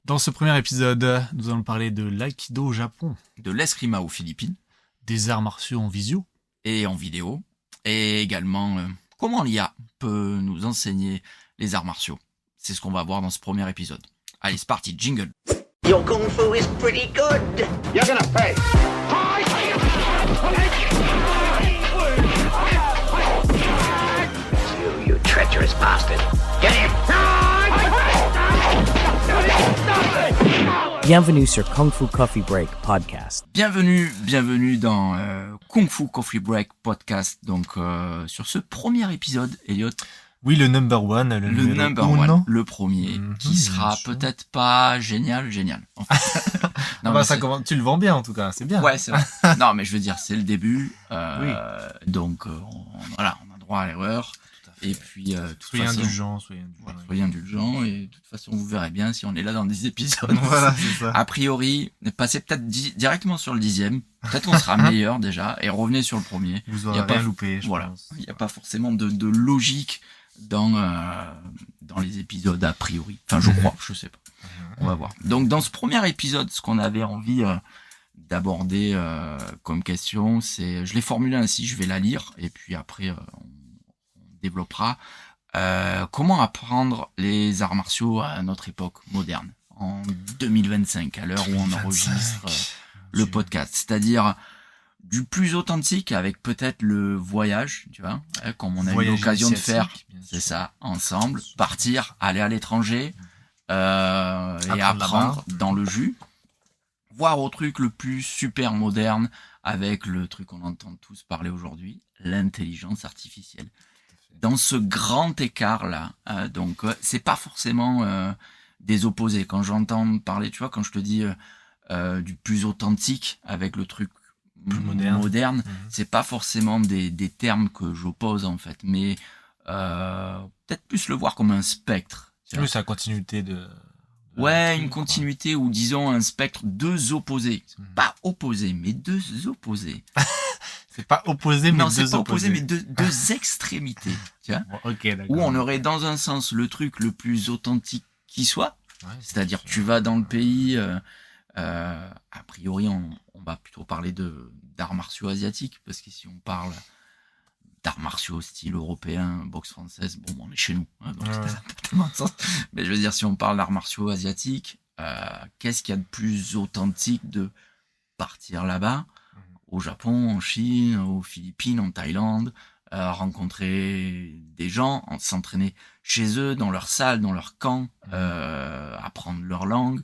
Dans ce premier épisode, nous allons parler de l'aïkido au Japon, de l'eskrima aux Philippines, des arts martiaux en visio, et en vidéo, et également comment l'IA peut nous enseigner les arts martiaux. C'est ce qu'on va voir dans ce premier épisode. Allez, c'est parti, jingle. Your kung fu is pretty good. You're gonna pay. You treacherous bastard. Get him! Bienvenue sur Kung Fu Coffee Break Podcast. Bienvenue dans Kung Fu Coffee Break Podcast. Donc sur ce premier épisode, Elliot. Oui, le number one, le number one, le premier, qui sera sûr. peut-être pas génial. En fait. Non, bah, ça commence, tu le vends bien en tout cas, c'est bien. Ouais, c'est vrai. Non, mais je veux dire, c'est le début. Oui. Donc on a droit à l'erreur. Et puis, de toute Soyez façon, indulgents. soyez indulgents. Et de toute façon, vous verrez bien si on est là dans 10 épisodes. Voilà, c'est ça. A priori, passez peut-être directement sur le 10e. Peut-être qu'on sera meilleur déjà. Et revenez sur le premier. Vous Y a aurez pas- rien loupé, je Voilà. pense. Il n'y a pas forcément de logique dans les épisodes a priori. Enfin, je crois, je sais pas. On va voir. Donc, dans ce premier épisode, ce qu'on avait envie d'aborder comme question, c'est, je l'ai formulé ainsi, je vais la lire, et puis après, on développera. Comment apprendre les arts martiaux à notre époque moderne, en 2025, à l'heure où on enregistre le podcast. C'est-à-dire du plus authentique, avec peut-être le voyage, tu vois, comme on a eu Voyage l'occasion de faire, initiatique, bien c'est sûr. ça, ensemble, partir, aller à l'étranger, et apprendre là-bas. dans le jus, voir au truc le plus super moderne, avec le truc qu'on entend tous parler aujourd'hui, l'intelligence artificielle. Dans ce grand écart-là, donc c'est pas forcément des opposés. Quand j'entends parler, tu vois, quand je te dis du plus authentique avec le truc Plus moderne. c'est pas forcément des termes que j'oppose en fait, mais peut-être plus le voir comme un spectre. Tu vois. Oui, c'est la continuité de Ouais, truc, une quoi. continuité ou disons un spectre, deux opposés. Pas opposés, mais deux opposés. C'est pas opposé, mais Non, deux c'est pas opposé, mais opposés. deux extrémités. Tu vois. Bon, ok, d'accord. Où on aurait dans un sens le truc le plus authentique qui soit, Ouais, c'est-à-dire tu vas dans le pays, a priori on va plutôt parler d'arts martiaux asiatiques, parce que si on parle d'arts martiaux style européen, boxe française, bon on est chez nous, hein, donc Ouais. ça n'a pas tellement de sens. Mais je veux dire, si on parle d'arts martiaux asiatiques, qu'est-ce qu'il y a de plus authentique de partir là-bas, au Japon, en Chine, aux Philippines, en Thaïlande, rencontrer des gens, s'entraîner chez eux, dans leur salle, dans leur camp, apprendre leur langue.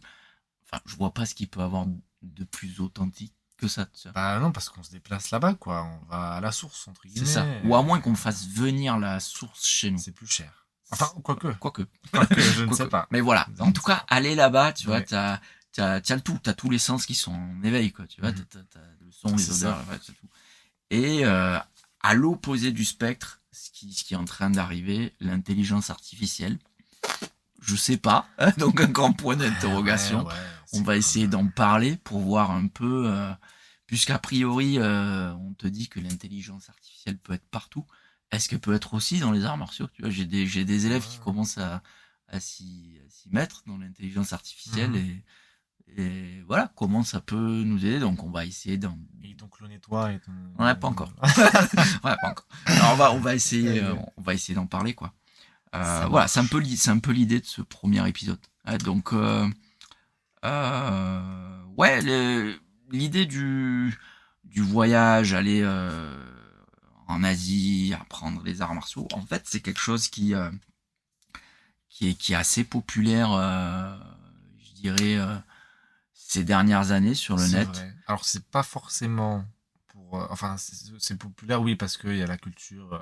Enfin, je vois pas ce qu'il peut avoir de plus authentique que ça. Tu vois. Bah non, parce qu'on se déplace là-bas, quoi. On va à la source, entre guillemets. C'est ça. Ou à moins qu'on fasse venir la source chez nous. C'est plus cher. Enfin, quoique. Quoique. Je ne Quoique. sais pas. Mais voilà. En tout cas, aller là-bas, tu vois, Ouais. t'as le tout. T'as tous les sens qui sont en éveil, quoi. Tu vois, t'as le son, les C'est odeurs, ouais, c'est tout. Et à l'opposé du spectre, ce qui est en train d'arriver, l'intelligence artificielle. Je sais pas. Donc un grand point d'interrogation. Ouais, On va essayer d'en parler pour voir un peu, puisqu'a priori, on te dit que l'intelligence artificielle peut être partout. Est-ce qu'elle peut être aussi dans les arts martiaux? Tu vois, j'ai des élèves qui commencent à s'y mettre dans l'intelligence artificielle et voilà comment ça peut nous aider. Donc on va essayer d'en. Et ton clone et toi et ton... Ouais, pas encore. Ouais, pas encore. Alors, on va essayer d'en parler, quoi. Voilà, c'est un peu l'idée de ce premier épisode. Donc, ouais, l'idée du voyage, aller en Asie, apprendre les arts martiaux, en fait, c'est quelque chose qui est assez populaire, je dirais, ces dernières années sur le C'est net. vrai. Alors, c'est pas forcément pour... enfin, c'est populaire, oui, parce qu'il y a la culture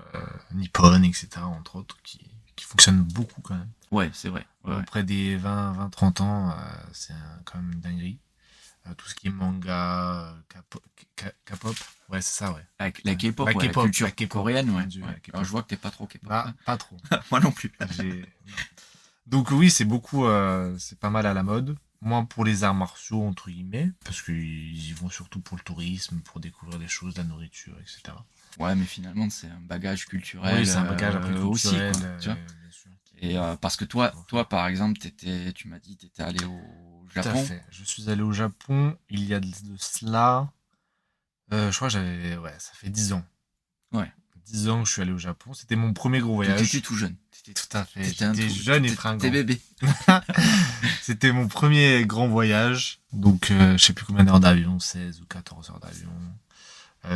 nippone, etc., entre autres, qui fonctionne beaucoup, quand même. Ouais, c'est vrai. Ouais. Auprès des 20-30 ans, c'est quand même une dinguerie. Tout ce qui est manga, K-pop, ouais, c'est ça, ouais. La K-pop, La ouais, K-pop, la culture la K-pop, coréenne, ouais. mon Dieu, Ouais. la K-pop. Alors, je vois que t'es pas trop K-pop. Bah, pas trop. Moi non plus. Non. Donc oui, c'est beaucoup, c'est pas mal à la mode. Moins pour les arts martiaux, entre guillemets, parce qu'ils y vont surtout pour le tourisme, pour découvrir des choses, la nourriture, etc. Ouais, mais finalement, c'est un bagage culturel. Oui, c'est un bagage après aussi, culturel, quoi, tu vois. bien sûr. Et parce que toi, par exemple, tu m'as dit, t'étais allé au Tout à Japon. fait. Je suis allé au Japon il y a de cela. Je crois que ça fait 10 ans. Ouais. 10 ans que je suis allé au Japon. C'était mon premier gros voyage. T'étais tout jeune. Tout à fait. T'étais J'étais jeune et fringant. T'es bébé. C'était mon premier grand voyage. Donc, je sais plus combien d'heures d'avion, 16 ou 14 heures d'avion.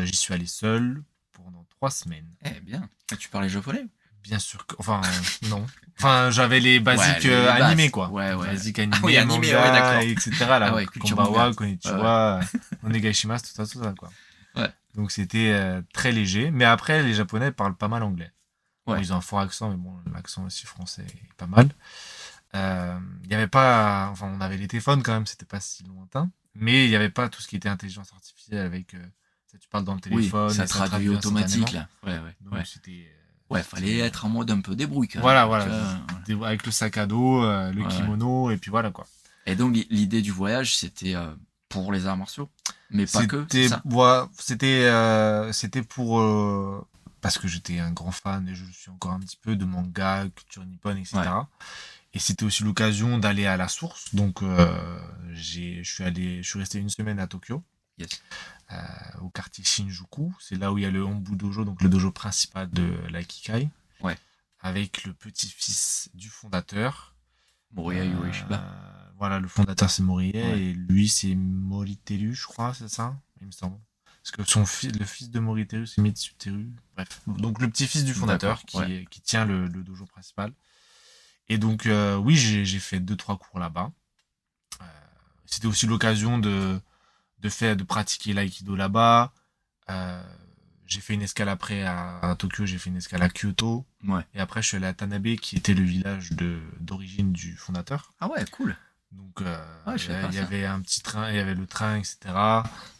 J'y suis allé seul pendant 3 semaines. Eh bien. Et tu parlais japonais? Bien sûr que... Enfin, non. Enfin, j'avais les basiques les bases. animés, quoi. Ouais. Basiques animés, oui, animés, manga, ouais, d'accord. etc. Là, Ouais, culture Konbawa, manga. Konnichiwa, Onegaishimasu, tout ça, quoi. Ouais. Donc, c'était très léger. Mais après, les Japonais parlent pas mal anglais. Ouais. Bon, ils ont un fort accent, mais bon, l'accent aussi français est pas mal. Il y avait pas... Enfin, on avait les téléphones quand même, c'était pas si lointain. Mais il y avait pas tout ce qui était intelligence artificielle avec... tu parles dans le Oui, téléphone. ça et traduit automatique, là. Donc, Ouais. c'était... Ouais, fallait être en mode un peu débrouille, quand même. Voilà. Donc, Avec le sac à dos, le kimono, et puis voilà, quoi. Et donc, l'idée du voyage, c'était pour les arts martiaux. Mais pas que, c'est ça. C'était pour... parce que j'étais un grand fan, et je le suis encore un petit peu, de manga, culture nippone, etc. Ouais. Et c'était aussi l'occasion d'aller à la source. Donc, je suis resté 1 semaine à Tokyo. Yes. Au quartier Shinjuku. C'est là où il y a le Hombu Dojo, donc le dojo principal de l'Aikikai. Ouais. Avec le petit-fils du fondateur. Moriya Ueshiba. Voilà, le fondateur c'est Moriya Ouais. et lui c'est Moriteru, je crois, c'est ça? Il me semble. Parce que le fils de Moriteru c'est Mitsuteru. Bref. Donc le petit-fils du fondateur D'accord, qui tient le dojo principal. Et donc, oui, j'ai fait 2-3 cours là-bas. C'était aussi l'occasion de pratiquer l'aïkido là-bas. J'ai fait une escale après à Tokyo, j'ai fait une escale à Kyoto. Ouais. Et après, je suis allé à Tanabe, qui était le village d'origine du fondateur. Ah ouais, cool. Donc, je savais pas il y ça. avait un petit train, il y avait le train, etc.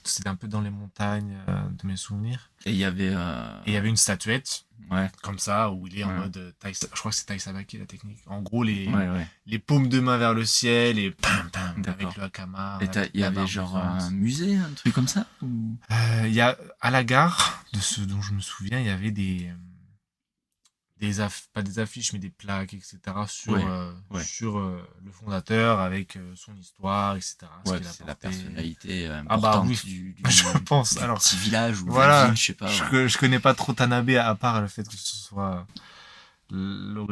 C'était un peu dans les montagnes de mes souvenirs. Et il y avait... Et il y avait une statuette, Ouais. comme ça, où il est en Ouais. mode je crois que c'est Tai Sabaki la technique. En gros, les Ouais. paumes de main vers le ciel et pam, pam, D'accord. avec le hakama. Et il y avait genre un musée, un truc comme ça ou... Il y a, à la gare, de ce dont je me souviens, il y avait pas des affiches, mais des plaques, etc. sur le fondateur, avec son histoire, etc. ce Ouais, qu'il a c'est la apporté. personnalité bah importante oui, du je pense. du Alors, petit village ou voilà, la ville, je sais pas. Ouais. je connais pas trop Tanabe, à part le fait que ce soit le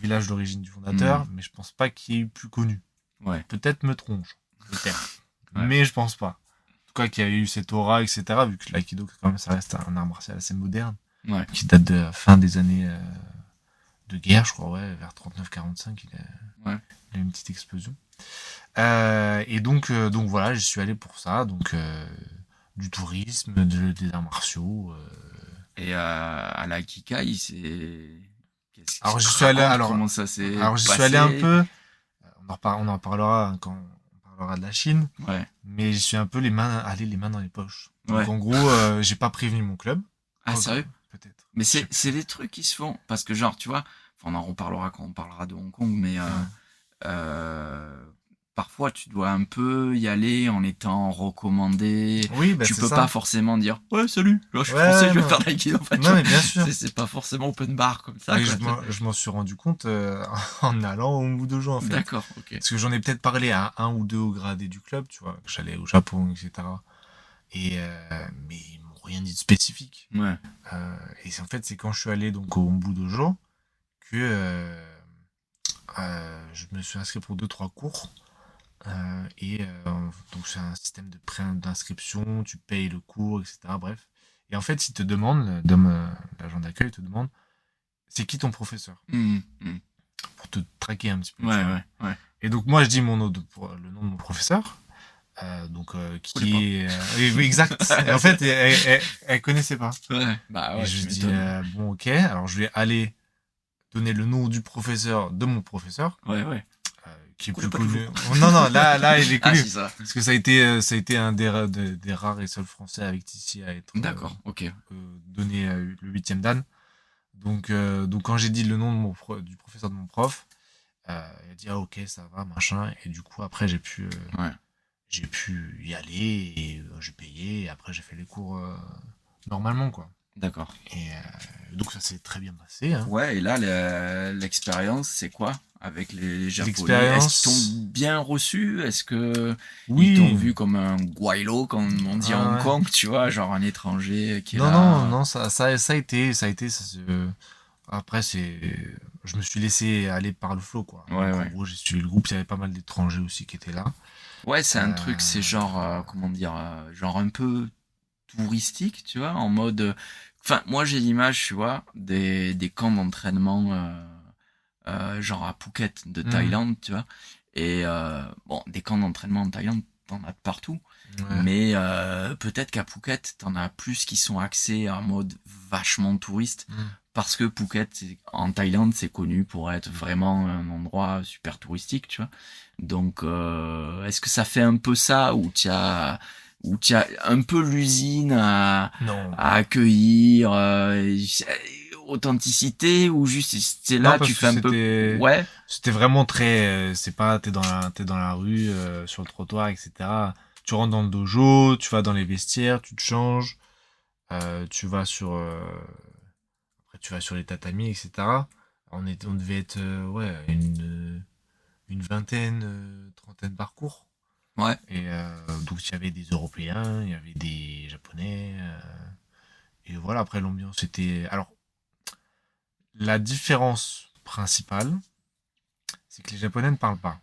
village d'origine du fondateur, mais je pense pas qu'il y ait eu plus connu. Ouais. Peut-être me tronche, peut-être. Ouais. Mais je pense pas. En tout cas, qu'il y a eu cette aura, etc. Vu que l'aïkido, quand même, ça reste un art martial assez moderne, Ouais. qui date de la fin des années de guerre, je crois, ouais, vers 39-45, il a eu une petite explosion. Et donc voilà, j'y suis allé pour ça, donc du tourisme, des arts martiaux. Et à la Kikai, Alors, j'y suis allé. Comment ça s'est Alors, j'y suis passé allé un peu. On en parlera quand on parlera de la Chine. Ouais. Mais j'y suis un peu les mains dans les poches. Donc, Ouais. en gros, j'ai pas prévenu mon club. Ah, sérieux? Peut-être. Mais c'est des trucs qui se font. Parce que, genre, tu vois, on en reparlera quand on parlera de Hong Kong, mais parfois, tu dois un peu y aller en étant recommandé. Oui, bah, Tu c'est peux ça. pas forcément dire ouais, salut, là, je suis Ouais, français, je vais non. faire de l'aïkido. En fait, Non, mais bien sûr. c'est pas forcément open bar comme ça. Mais quoi. je m'en suis rendu compte en allant au bout de gens, en fait. D'accord, ok. Parce que j'en ai peut-être parlé à 1 ou 2 au gradé du club, tu vois, que j'allais au Japon, etc. Mais ils m'ont rien dit de spécifique. Ouais. Et c'est quand je suis allé donc au Hombu Dojo que je me suis inscrit pour 2-3 cours. Donc c'est un système d'inscription, tu payes le cours, etc. Bref. Et en fait, ils te demandent, l'agent d'accueil te demande, c'est qui ton professeur? Pour te traquer un petit peu. tu vois. Ouais. Et donc moi je dis le nom de mon professeur, qui est oui, exact. Et en fait elle connaissait pas. Ouais. Bah ouais. Et je tu dis m'étonnes. bon ok, alors je vais aller donner le nom du professeur de mon professeur, Ouais. qui est Connais plus pas connu. Non, là il est Ah, connu. si, ça. Parce que ça a été un des rares et seuls français avec Tissi à être D'accord, ok. donné le 8e dan. Donc quand j'ai dit le nom de du professeur de mon prof, elle a dit ah ok ça va machin, et du coup après j'ai pu y aller et j'ai payé, et après j'ai fait les cours normalement quoi. D'accord. Et donc ça s'est très bien passé. Hein. Ouais, et là, l'expérience, c'est quoi? avec les Japonais? L'expérience... Est-ce qu'ils t'ont bien reçu? Est-ce que Oui. ils t'ont vu comme un guaylo, comme on dit à Hong Kong, tu vois, genre un étranger qui est là? Non, ça a été, après, je me suis laissé aller par le flow, quoi. Ouais, Donc, ouais. en gros, j'ai suivi le groupe, il y avait pas mal d'étrangers aussi qui étaient là. Ouais, c'est un truc, c'est genre, comment dire, genre un peu touristique, tu vois, en mode... Enfin, moi j'ai l'image, tu vois, des camps d'entraînement, genre à Phuket de Thaïlande, tu vois. Et bon, des camps d'entraînement en Thaïlande, t'en as de partout. Ouais. Mais peut-être qu'à Phuket, t'en as plus qui sont axés en mode vachement touriste. Parce que Phuket, en Thaïlande, c'est connu pour être vraiment un endroit super touristique, tu vois. Donc, est-ce que ça fait un peu ça, où tu as un peu l'usine à accueillir, authenticité, ou juste c'est là Non, tu fais un peu... Ouais. C'était vraiment très... c'est pas, t'es dans la rue, sur le trottoir, etc. Tu rentres dans le dojo, tu vas dans les vestiaires, tu te changes, tu vas sur... après, tu vas sur les tatamis, etc. On devait être, une vingtaine, trentaine par cours. Ouais. Et donc, il y avait des Européens, il y avait des Japonais. Et voilà, après, l'ambiance était... Alors, la différence principale, c'est que les Japonais ne parlent pas.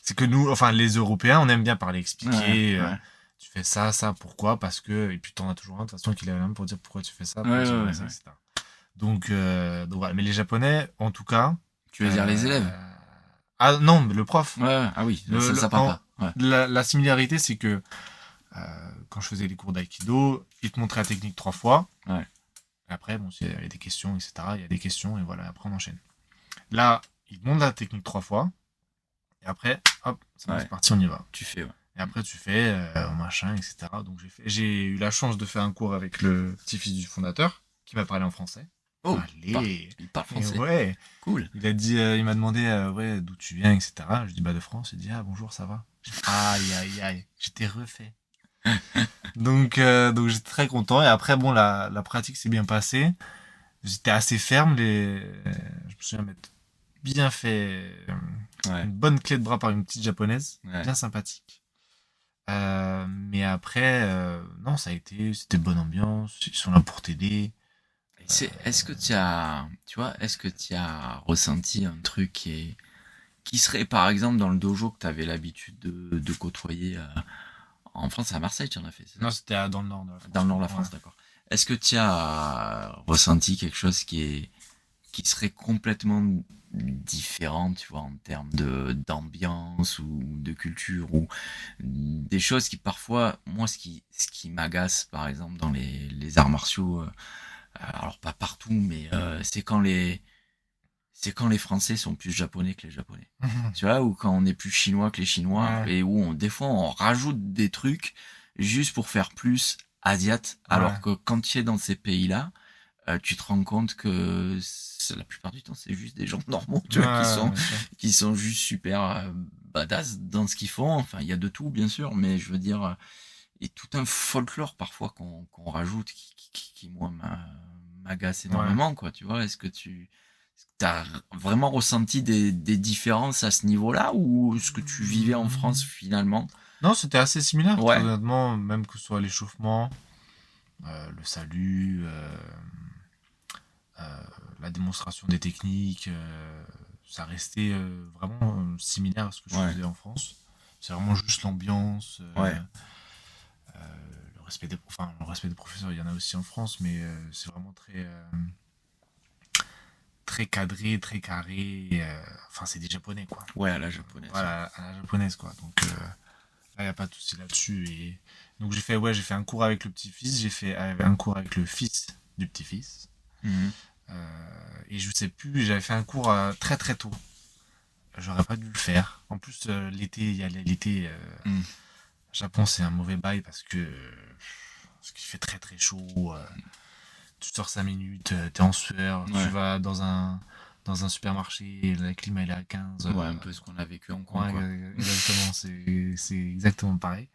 C'est que nous, enfin, les Européens, on aime bien parler, expliquer. Ouais. Tu fais ça, ça, pourquoi? Parce que... Et puis, t'en as toujours un, de toute façon, qui est là même pour dire pourquoi tu fais ça, pourquoi tu fais ça, etc. Donc voilà. Mais les Japonais, en tout cas... Tu veux dire les élèves? Ah non, mais le prof. Ouais, ah oui, ça parle pas. Ouais. La similarité, c'est que quand je faisais les cours d'aïkido, ils te montraient la technique 3 fois. Ouais. Et après, bon, il y a des questions, etc. Il y a des questions, et voilà, après on enchaîne. Là, ils te montrent la technique 3 fois. Et après, hop, c'est parti, on y va. Tu fais, ouais. Et après, tu fais machin, etc. Donc j'ai eu la chance de faire un cours avec le petit-fils du fondateur, qui m'a parlé en français. Oh, allez. Il parle français. Ouais. Cool. Il m'a demandé d'où tu viens, etc. Je dis de France. Il dit bonjour, ça va. Aïe, j'étais refait. donc j'étais très content. Et après, bon, la pratique s'est bien passée. J'étais assez ferme. Je me souviens m'être bien fait une bonne clé de bras par une petite japonaise, bien sympathique. Mais après, non, c'était bonne ambiance. Ils sont là pour t'aider. Est-ce que tu as ressenti un truc qui serait, par exemple, dans le dojo que tu avais l'habitude de côtoyer en France, à Marseille, tu en as fait ça? Non, c'était dans le nord de la France. Dans le nord de la France, d'accord. Est-ce que tu as ressenti quelque chose qui serait complètement différent, tu vois, en termes d'ambiance ou de culture, ou des choses qui parfois, moi, ce qui m'agace, par exemple, dans les arts martiaux, alors pas partout, mais c'est quand les Français sont plus japonais que les Japonais. Tu vois, ou quand on est plus chinois que les Chinois, et où des fois on rajoute des trucs juste pour faire plus asiate, alors que quand tu es dans ces pays-là, tu te rends compte que la plupart du temps c'est juste des gens normaux, tu vois, qui sont juste super badass dans ce qu'ils font. Enfin, il y a de tout, bien sûr, mais je veux dire, et tout un folklore parfois qu'on rajoute qui moi m'agace énormément, quoi, tu vois. Est-ce que tu as vraiment ressenti des différences à ce niveau-là, ou est-ce que tu vivais en France finalement? Non, c'était assez similaire, honnêtement, même que ce soit l'échauffement, le salut, la démonstration des techniques, ça restait vraiment similaire à ce que je faisais en France. C'est vraiment juste l'ambiance, le respect des professeurs, il y en a aussi en France, mais c'est vraiment très cadré, très carré. Enfin, c'est des Japonais, quoi. Ouais, à la japonaise. Voilà, à la japonaise, quoi. Donc là, il n'y a pas de souci là-dessus. Et donc j'ai fait un cours avec le petit-fils, j'ai fait un cours avec le fils du petit-fils. Et je sais plus, j'avais fait un cours très très tôt. J'aurais pas dû le faire. En plus, l'été, Japon, c'est un mauvais bail parce qu'il fait très très chaud. Tu sors 5 minutes, t'es en sueur, tu vas dans un supermarché, la clim elle est à 15. Ouais, un peu ce qu'on a vécu en coin. Exactement, c'est exactement pareil.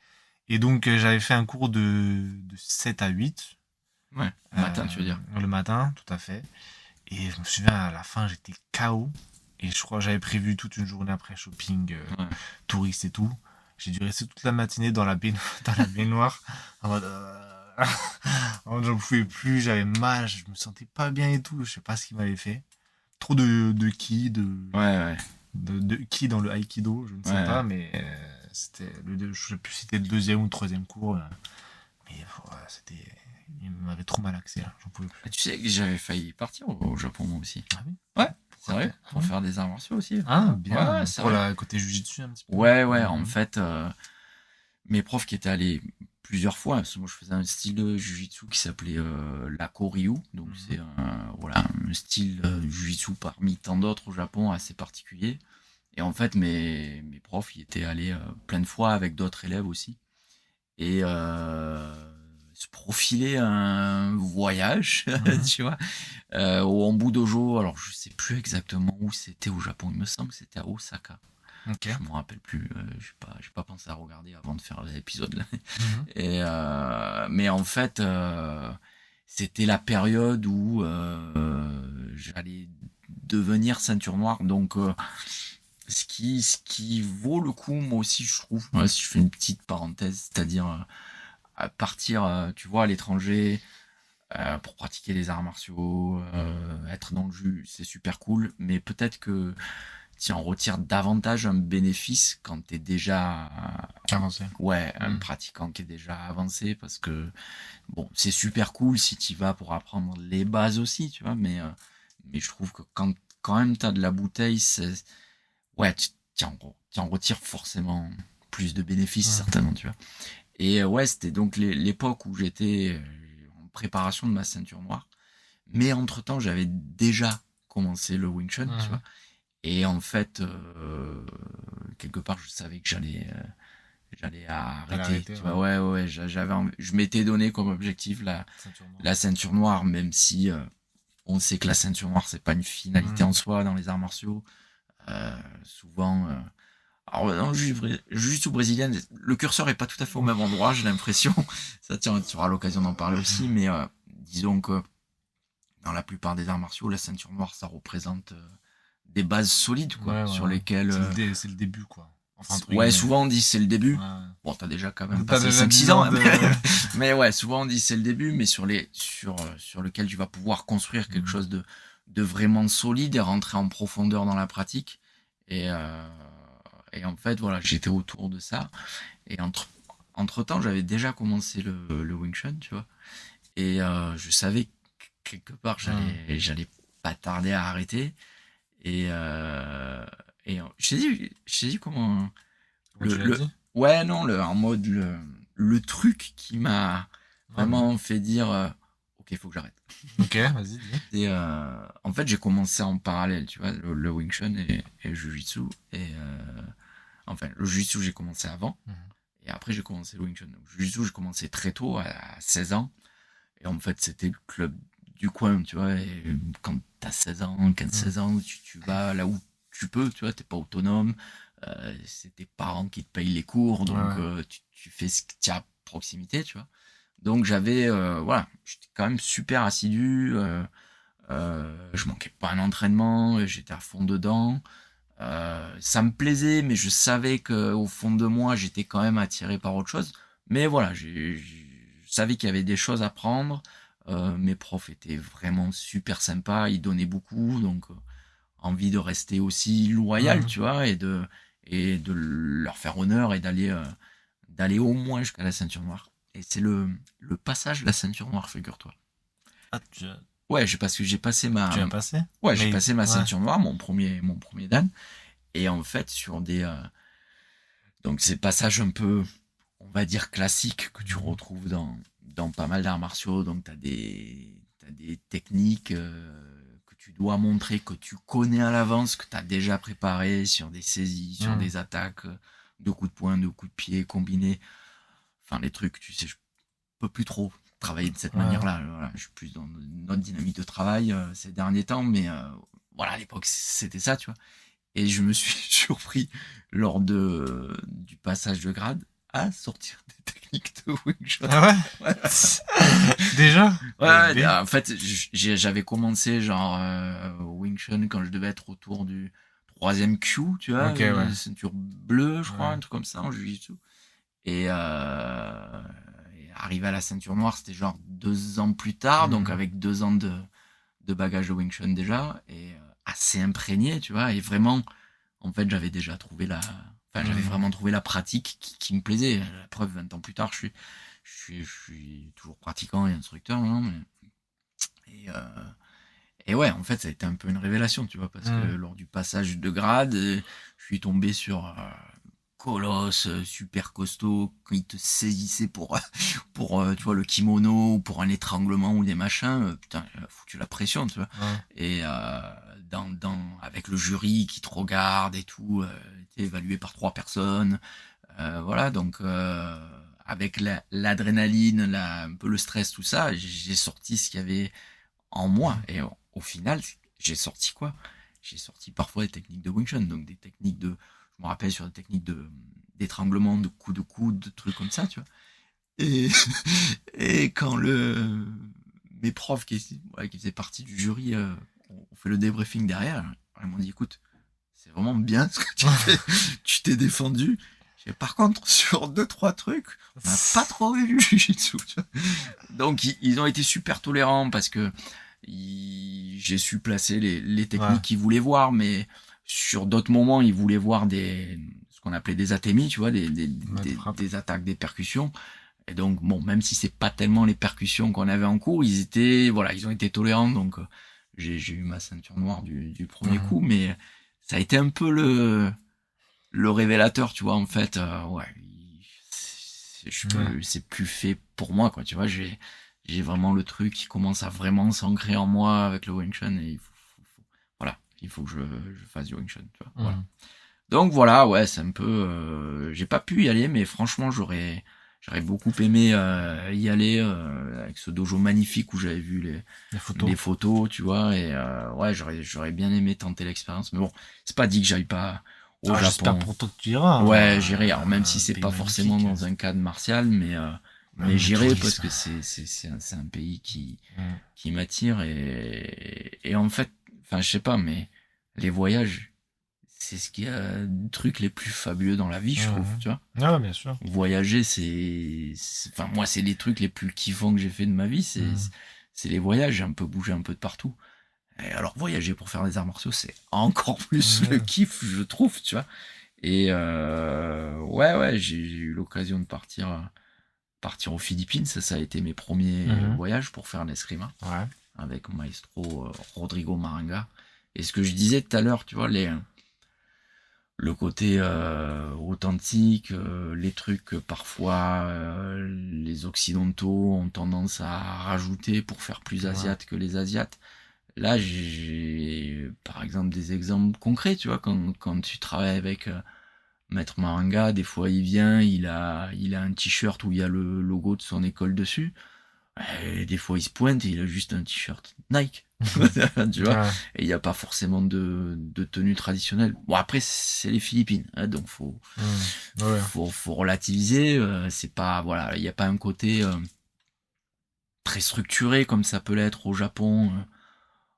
Et donc j'avais fait un cours de 7 à 8. Ouais, le matin, tu veux dire. Le matin, tout à fait. Et je me souviens, à la fin, j'étais KO. Et je crois que j'avais prévu toute une journée après shopping, touriste et tout. J'ai dû rester toute la matinée dans la baignoire. En mode, en mode, j'en pouvais plus, j'avais mal, je me sentais pas bien et tout. Je sais pas ce qu'il m'avait fait. Trop de ki, de ki dans le aikido, je ne sais pas, mais c'était je sais plus si c'était le deuxième ou le troisième cours. Mais c'était. Il m'avait trop malaxé là, j'en pouvais plus. Tu sais que j'avais failli partir au Japon moi aussi. Ah oui. Ouais, sérieux, pour faire des arts martiaux aussi. Ah, bien. Ouais, pour le côté jujitsu un petit peu. Ouais, en fait, mes profs qui étaient allés plusieurs fois, parce que moi je faisais un style de jujitsu qui s'appelait la Koryu, donc c'est un style jujitsu parmi tant d'autres au Japon assez particulier. Et en fait, mes profs y étaient allés plein de fois avec d'autres élèves aussi. Et se profiler un voyage, tu vois, au Ambu Dojo. Alors, je sais plus exactement où c'était au Japon. Il me semble que c'était à Osaka. Okay. Je me rappelle plus. J'ai pas pensé à regarder avant de faire l'épisode là. Et mais en fait, c'était la période où j'allais devenir ceinture noire. Donc ce qui vaut le coup, moi aussi, je trouve. Ouais, si je fais une petite parenthèse, c'est-à-dire partir, tu vois, à l'étranger pour pratiquer les arts martiaux, être dans le jus, c'est super cool. Mais peut-être que tu en retires davantage un bénéfice quand t'es déjà avancé. Ouais, un pratiquant qui est déjà avancé, parce que bon, c'est super cool si tu vas pour apprendre les bases aussi, tu vois. Mais je trouve que quand même t'as de la bouteille, c'est ouais, tu en retires forcément plus de bénéfices, certainement, tu vois. Et c'était donc l'époque où j'étais en préparation de ma ceinture noire. Mais entre-temps, j'avais déjà commencé le Wing Chun, tu vois. Et en fait, quelque part, je savais que j'allais arrêter, tu vois. Ouais, je m'étais donné comme objectif la ceinture noire, même si on sait que la ceinture noire, c'est pas une finalité en soi dans les arts martiaux. Souvent... Alors, dans le jiu-jitsu brésilien, le curseur est pas tout à fait au même endroit, j'ai l'impression. Ça, tu auras l'occasion d'en parler aussi, mais disons que dans la plupart des arts martiaux, la ceinture noire, ça représente des bases solides, quoi, sur lesquelles... C'est le début, quoi. Enfin, souvent on dit c'est le début. Bon, t'as déjà quand même passé 5-6 ans. Mais ouais, souvent on dit c'est le début, mais sur lequel tu vas pouvoir construire quelque chose de vraiment solide et rentrer en profondeur dans la pratique. Et en fait, voilà, j'étais autour de ça. Et entre-temps, j'avais déjà commencé le Wing Chun, tu vois. Et je savais que quelque part, j'allais pas tarder à arrêter. Et je t'ai dit comment... Ouais, non, en mode, le truc qui m'a vraiment fait dire... ok, il faut que j'arrête. Ok, vas-y, dis. Et en fait, j'ai commencé en parallèle, tu vois, le Wing Chun et le Jiu-Jitsu. Et enfin, le Jiu-Jitsu, j'ai commencé avant. Et après, j'ai commencé le Wing Chun. Le Jiu-Jitsu, j'ai commencé très tôt, à 16 ans. Et en fait, c'était le club du coin, tu vois. Et quand t'as 16 ans, 15-16 ans, tu vas là où tu peux, tu vois, t'es pas autonome. C'est tes parents qui te payent les cours, donc tu fais ce qu'il y a à proximité, tu vois. Donc j'avais, j'étais quand même super assidu, je manquais pas un entraînement, j'étais à fond dedans. Ça me plaisait, mais je savais que au fond de moi, j'étais quand même attiré par autre chose. Mais voilà, je savais qu'il y avait des choses à prendre. Mes profs étaient vraiment super sympas, ils donnaient beaucoup, donc envie de rester aussi loyal, tu vois, et de leur faire honneur et d'aller au moins jusqu'à la ceinture noire. Et c'est le passage de la ceinture noire, figure-toi. Ah, ouais, parce que j'ai passé ma... Tu l'as passé ? Ouais, j'ai passé ma ceinture noire, mon premier dan. Et en fait, sur des... donc, ces passages un peu, on va dire, classiques que tu retrouves dans pas mal d'arts martiaux. Donc, t'as des techniques que tu dois montrer, que tu connais à l'avance, que t'as déjà préparé sur des saisies, sur des attaques de coups de poing, de coups de pied combinés. Enfin, les trucs, tu sais, je peux plus trop travailler de cette manière-là. Voilà, je suis plus dans une autre dynamique de travail ces derniers temps, mais voilà, à l'époque, c'était ça, tu vois. Et je me suis surpris lors du passage de grade à sortir des techniques de Wing Chun. Ah ouais? Déjà? Ouais, en fait, j'avais commencé genre Wing Chun quand je devais être autour du 3e Q, tu vois, Ok, ouais. ceinture bleue, je crois, Ouais. un truc comme ça en Jiu-Jitsu. Et arrivé à la ceinture noire, c'était genre 2 ans plus tard, donc avec 2 ans de bagage de Wing Chun déjà, et assez imprégné, tu vois, et vraiment, en fait, j'avais déjà trouvé j'avais vraiment trouvé la pratique qui me plaisait. La preuve, 20 ans plus tard, je suis toujours pratiquant et instructeur, non, mais, et ouais, en fait, ça a été un peu une révélation, tu vois, parce que lors du passage de grade, je suis tombé sur colosse, super costaud, quand il te saisissait pour tu vois, le kimono, ou pour un étranglement ou des machins, putain, il a foutu la pression, tu vois. Ouais. Et avec le jury qui te regarde et tout, t'es évalué par 3 personnes, voilà, donc avec l'adrénaline, un peu le stress, tout ça, j'ai sorti ce qu'il y avait en moi, et au final, j'ai sorti quoi? J'ai sorti parfois des techniques de Wing Chun, donc des techniques je me rappelle sur des techniques d'étranglement, de coude, de trucs comme ça, tu vois. Et quand mes profs qui faisaient partie du jury ont fait le débriefing derrière, ils m'ont dit, écoute, c'est vraiment bien ce que tu fais, tu t'es défendu. Par contre, sur 2-3 trucs, on n'a pas trop vu du Jiu-Jitsu. Donc ils ont été super tolérants parce que j'ai su placer les techniques qu'ils voulaient voir, mais sur d'autres moments, ils voulaient voir ce qu'on appelait des atémies, tu vois, des attaques, des percussions. Et donc, bon, même si c'est pas tellement les percussions qu'on avait en cours, ils ont été tolérants. Donc, j'ai eu ma ceinture noire du premier coup, mais ça a été un peu le révélateur, tu vois, en fait. C'est plus fait pour moi, quoi, tu vois. J'ai vraiment le truc qui commence à vraiment s'ancrer en moi avec le Wing Chun, et il faut que je fasse du Wing Chun, tu vois. Voilà. Donc voilà, ouais, c'est un peu, j'ai pas pu y aller, mais franchement, j'aurais beaucoup aimé y aller avec ce dojo magnifique où j'avais vu les photos, tu vois, et ouais, j'aurais bien aimé tenter l'expérience, mais bon, c'est pas dit que j'aille pas au Japon. J'espère pour toi que tu iras. Ouais, j'irai, alors même si c'est pas forcément dans un cadre martial, mais j'irai parce que c'est un pays qui m'attire, et en fait, enfin, je sais pas, mais les voyages, c'est ce qu'il y a de trucs les plus fabuleux dans la vie, je trouve, tu vois. Ah, bien sûr. Voyager, enfin, moi, c'est les trucs les plus kiffants que j'ai fait de ma vie, c'est les voyages. J'ai un peu bougé un peu de partout. Et alors, voyager pour faire des arts martiaux, c'est encore plus le kiff, je trouve, tu vois. Et ouais, j'ai eu l'occasion de partir aux Philippines. Ça a été mes premiers voyages pour faire l'escrima. Ouais. Avec maestro Rodrigo Maranga. Et ce que je disais tout à l'heure, tu vois, le côté authentique, les trucs que parfois les occidentaux ont tendance à rajouter pour faire plus asiate que les asiates. Là, j'ai par exemple des exemples concrets, tu vois, quand tu travailles avec Maître Maranga, des fois il vient, il a un t-shirt où il y a le logo de son école dessus. Et des fois il se pointe et il a juste un t-shirt Nike. Tu vois, et il n'y a pas forcément de tenue traditionnelle. Bon, après c'est les Philippines, hein, donc faut relativiser. C'est pas, voilà, il n'y a pas un côté très structuré comme ça peut l'être au Japon,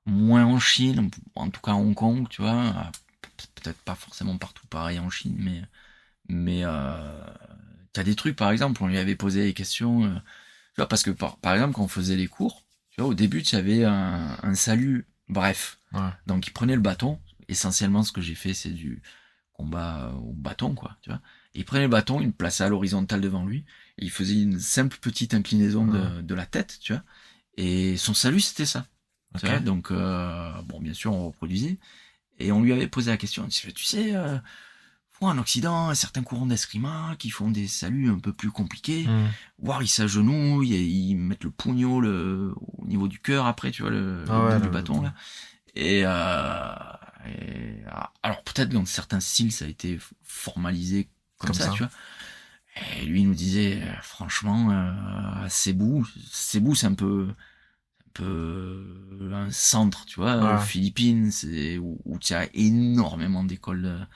moins en Chine, en tout cas à Hong Kong, tu vois. Peut-être pas forcément partout pareil en Chine, mais t'as des trucs, par exemple, on lui avait posé des questions, tu vois, parce que par exemple quand on faisait les cours, tu vois, au début tu avais un salut bref, donc il prenait le bâton. Essentiellement ce que j'ai fait, c'est du combat au bâton, quoi, tu vois. Et il prenait le bâton, il le plaçait à l'horizontale devant lui, et il faisait une simple petite inclinaison de la tête, tu vois, et son salut c'était ça. Tu vois, donc bon, bien sûr on reproduisait. Et on lui avait posé la question, tu sais, en Occident, certains courants d'escrima qui font des saluts un peu plus compliqués, voire ils s'agenouillent et ils mettent le pugno au niveau du cœur après, tu vois, le bout du bâton, là. Et alors peut-être dans certains styles ça a été formalisé comme ça, tu vois. Et lui il nous disait, franchement, Cebu, c'est un peu un centre, tu vois, aux Philippines, c'est où tu as énormément d'écoles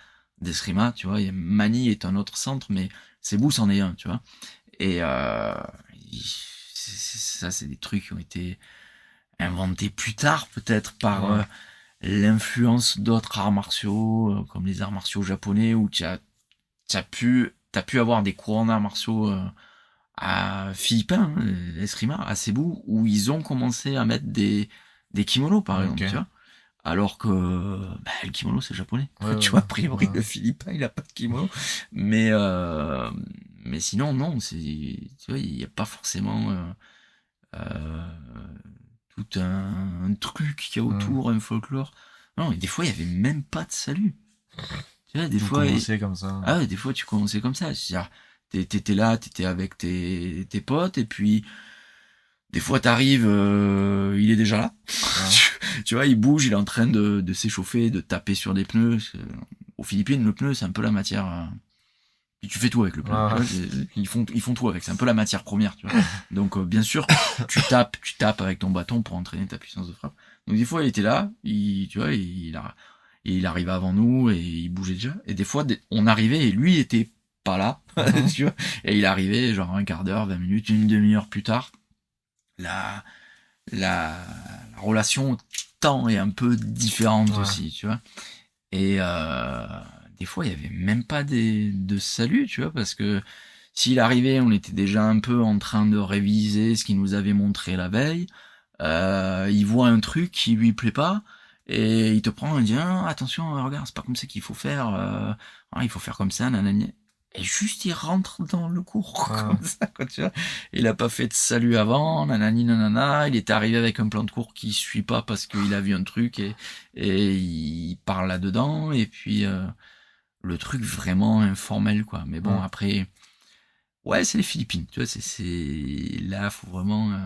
d'escrima, tu vois. Mani est un autre centre, mais Cebu c'en est un, tu vois. Et ça, c'est des trucs qui ont été inventés plus tard, peut-être par l'influence d'autres arts martiaux, comme les arts martiaux japonais, où t'as pu avoir des courants d'arts martiaux à philippins, eskrima, à Cebu, où ils ont commencé à mettre des kimonos, par exemple, tu vois. Alors que le kimono c'est japonais, tu vois, a priori le philippin il a pas de kimono, mais sinon non, tu vois, il y a pas forcément tout un truc qu'il y a autour, un folklore. Non, et des fois il y avait même pas de salut. Tu vois, des fois comme ça. Ah ouais, des fois tu commençais comme ça, c'est-à-dire t'étais là, t'étais avec tes potes, et puis des fois t'arrives, il est déjà là. Tu vois, il bouge, il est en train de s'échauffer, de taper sur des pneus. Aux Philippines, le pneu, c'est un peu la matière. Puis tu fais tout avec le pneu. Tu vois, ils font tout avec. C'est un peu la matière première, tu vois. Donc, bien sûr, tu tapes avec ton bâton pour entraîner ta puissance de frappe. Donc, des fois, il était là, tu vois, il arrivait avant nous et il bougeait déjà. Et des fois, on arrivait et lui était pas là, tu vois. Et il arrivait genre un quart d'heure, 20 minutes, une demi-heure plus tard. La relation au temps est un peu différente aussi, tu vois. Et des fois, il y avait même pas de salut, tu vois, parce que s'il arrivait, on était déjà un peu en train de réviser ce qu'il nous avait montré la veille. Il voit un truc qui lui plaît pas, et il te prend et dit attention, regarde, c'est pas comme ça qu'il faut faire. Il faut faire comme ça, nanani. Et juste, il rentre dans le cours, comme ça, quoi, tu vois. Il a pas fait de salut avant, nanani, nanana. Il est arrivé avec un plan de cours qui suit pas parce qu'il a vu un truc et il parle là-dedans. Et puis, le truc vraiment informel, quoi. Mais bon, après, c'est les Philippines, tu vois, c'est, là, faut vraiment,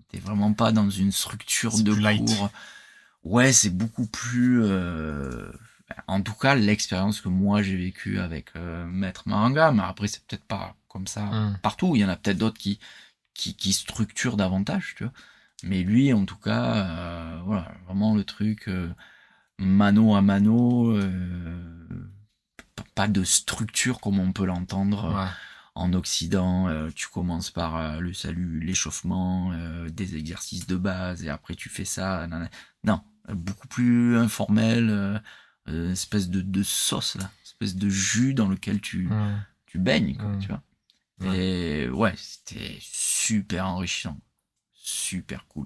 t'es vraiment pas dans une structure de cours. Ouais, c'est beaucoup plus, en tout cas, l'expérience que moi j'ai vécue avec Maître Maranga, mais après c'est peut-être pas comme ça partout. Il y en a peut-être d'autres qui structurent davantage, tu vois. Mais lui, en tout cas, voilà, vraiment le truc mano à mano, pas de structure comme on peut l'entendre en Occident. Tu commences par le salut, l'échauffement, des exercices de base, et après tu fais ça. Non, beaucoup plus informel. Espèce de sauce là, espèce de jus dans lequel tu baignes, quoi, tu vois. Et c'était super enrichissant, super cool,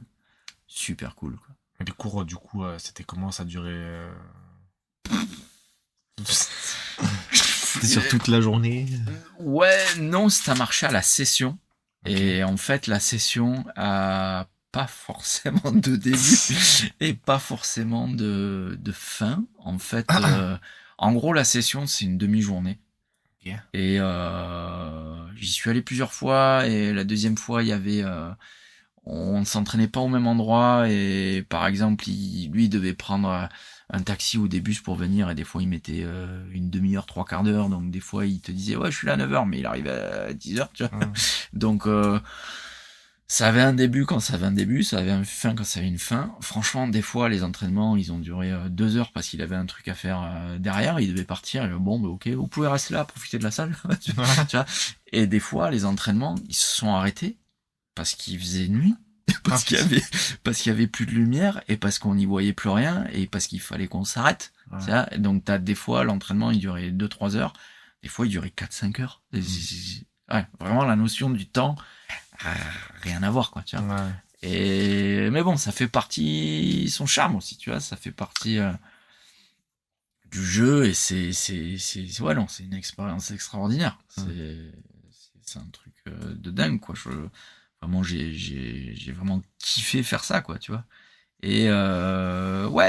quoi. Et les cours, du coup, c'était comment? Ça durait c'était sur toute la journée? Non, ça marchait à la session. Et en fait, la session a pas forcément de début et pas forcément de fin. En fait, en gros, la session, c'est une demi-journée. Et j'y suis allé plusieurs fois, et la deuxième fois, il y avait... on ne s'entraînait pas au même endroit, et par exemple, lui, il devait prendre un taxi ou des bus pour venir, et des fois, il mettait une demi-heure, 3/4 d'heure, donc des fois, il te disait, je suis là à 9h, mais il arrivait à 10h, tu vois. Donc... ça avait un début quand ça avait un début, ça avait une fin quand ça avait une fin. Franchement, des fois, les entraînements, ils ont duré 2 heures parce qu'il avait un truc à faire derrière, il devait partir, et ok, vous pouvez rester là, profiter de la salle, tu vois. Et des fois, les entraînements, ils se sont arrêtés parce qu'il faisait nuit, parce qu'il y avait plus de lumière, et parce qu'on n'y voyait plus rien, et parce qu'il fallait qu'on s'arrête. Donc, des fois, l'entraînement, il durait 2-3 heures, des fois, il durait 4-5 heures. Vraiment, la notion du temps, rien à voir, quoi, tu vois. Mais bon, ça fait partie, son charme aussi, tu vois, ça fait partie du jeu, et c'est une expérience extraordinaire. C'est un truc de dingue, quoi. Vraiment, j'ai vraiment kiffé faire ça, quoi, tu vois. Et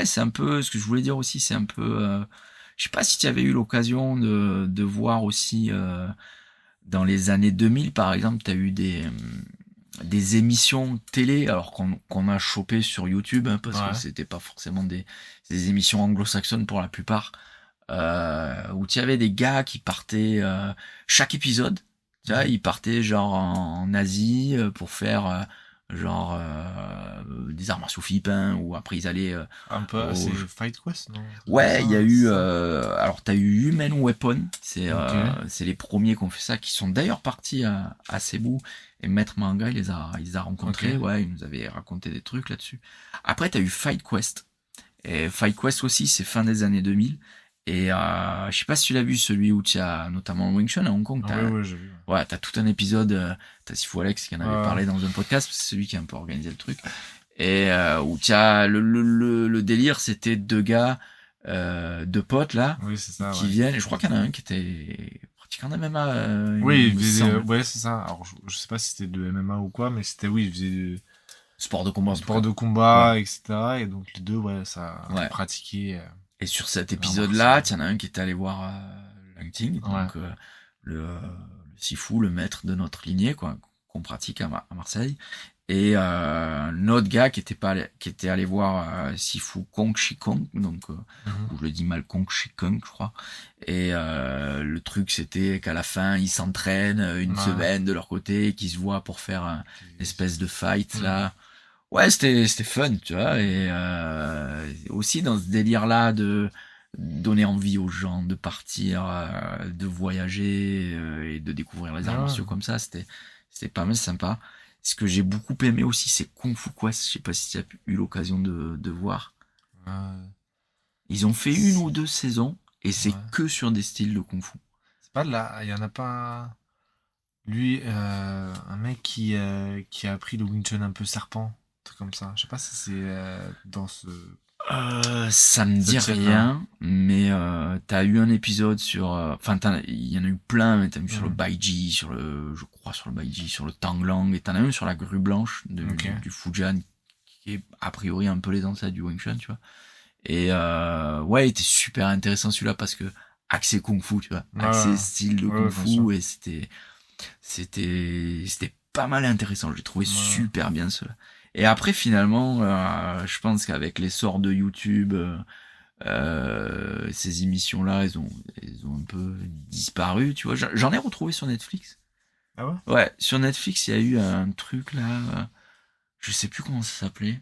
c'est un peu ce que je voulais dire aussi, c'est un peu, je sais pas si tu avais eu l'occasion de voir aussi dans les années 2000, par exemple, tu as eu des émissions télé, alors qu'on a chopé sur YouTube, parce que c'était pas forcément des émissions anglo-saxonnes pour la plupart, où tu avais des gars qui partaient chaque épisode, tu vois, ils partaient genre en Asie pour faire genre des arts martiaux philippins, ou après ils allaient Un peu, c'est Fight Quest, non? Ouais, il y a eu alors t'as eu Human Weapon, c'est les premiers qui ont fait ça, qui sont d'ailleurs partis à Cebu, et Maître Manga il les a rencontrés. Ouais, il nous avait raconté des trucs là-dessus. Après t'as eu Fight Quest, et Fight Quest aussi c'est fin des années 2000, et je sais pas si tu l'as vu, celui où tu as notamment Wing Chun à Hong Kong. Ouais, j'ai vu. Ouais, t'as tout un épisode, t'as Sifu Alex qui en avait parlé dans un podcast, c'est celui qui a un peu organisé le truc, et où tu as le délire, c'était deux gars, deux potes là, oui, c'est ça, qui viennent, et je crois qu'il y en a un qui était pratiquant de MMA. Oui, ouais, c'est ça. Alors, je sais pas si c'était de MMA ou quoi, mais c'était, oui, il faisait du sport de combat, etc. Et donc, les deux, ouais, ça pratiqué. Et sur cet épisode-là, il y en a un qui était allé voir Lang Ting, donc le Sifu, le maître de notre lignée, quoi, qu'on pratique à Marseille. Et un autre gars qui était allé voir Sifu Kong Shi Kong, donc ou je le dis mal, Kong Shi Kong, je crois. Et le truc, c'était qu'à la fin, ils s'entraînent une semaine de leur côté, qu'ils se voient pour faire une espèce de fight là. Ouais, c'était fun, tu vois. Et aussi dans ce délire-là de donner envie aux gens de partir, de voyager et de découvrir les arts martiaux comme ça, c'était pas mal sympa. Ce que j'ai beaucoup aimé aussi, c'est Kung Fu Quest. Je sais pas si tu as eu l'occasion de voir. Ils ont fait 1 ou 2 saisons, et c'est que sur des styles de Kung Fu. C'est pas là, il y en a pas lui, un mec qui a appris le Wing Chun un peu serpent, un truc comme ça. Je sais pas si c'est dans ce... Ça me dit rien, mais t'as eu un épisode sur... Enfin, il y en a eu plein, mais t'as eu sur le Baiji, sur le Tanglang, et t'en as un sur la grue blanche du Fujian, qui est a priori un peu les ancêtres du Wing Chun, tu vois. Et ouais, il était super intéressant celui-là, parce que axé Kung Fu, tu vois, axé style de Kung Fu, et c'était pas mal intéressant. J'ai trouvé super bien cela. Et après, finalement, je pense qu'avec l'essor de YouTube, ces émissions-là, elles ont un peu disparu, tu vois. J'en ai retrouvé sur Netflix. Ah ouais? Ouais, sur Netflix, il y a eu un truc là, je sais plus comment ça s'appelait.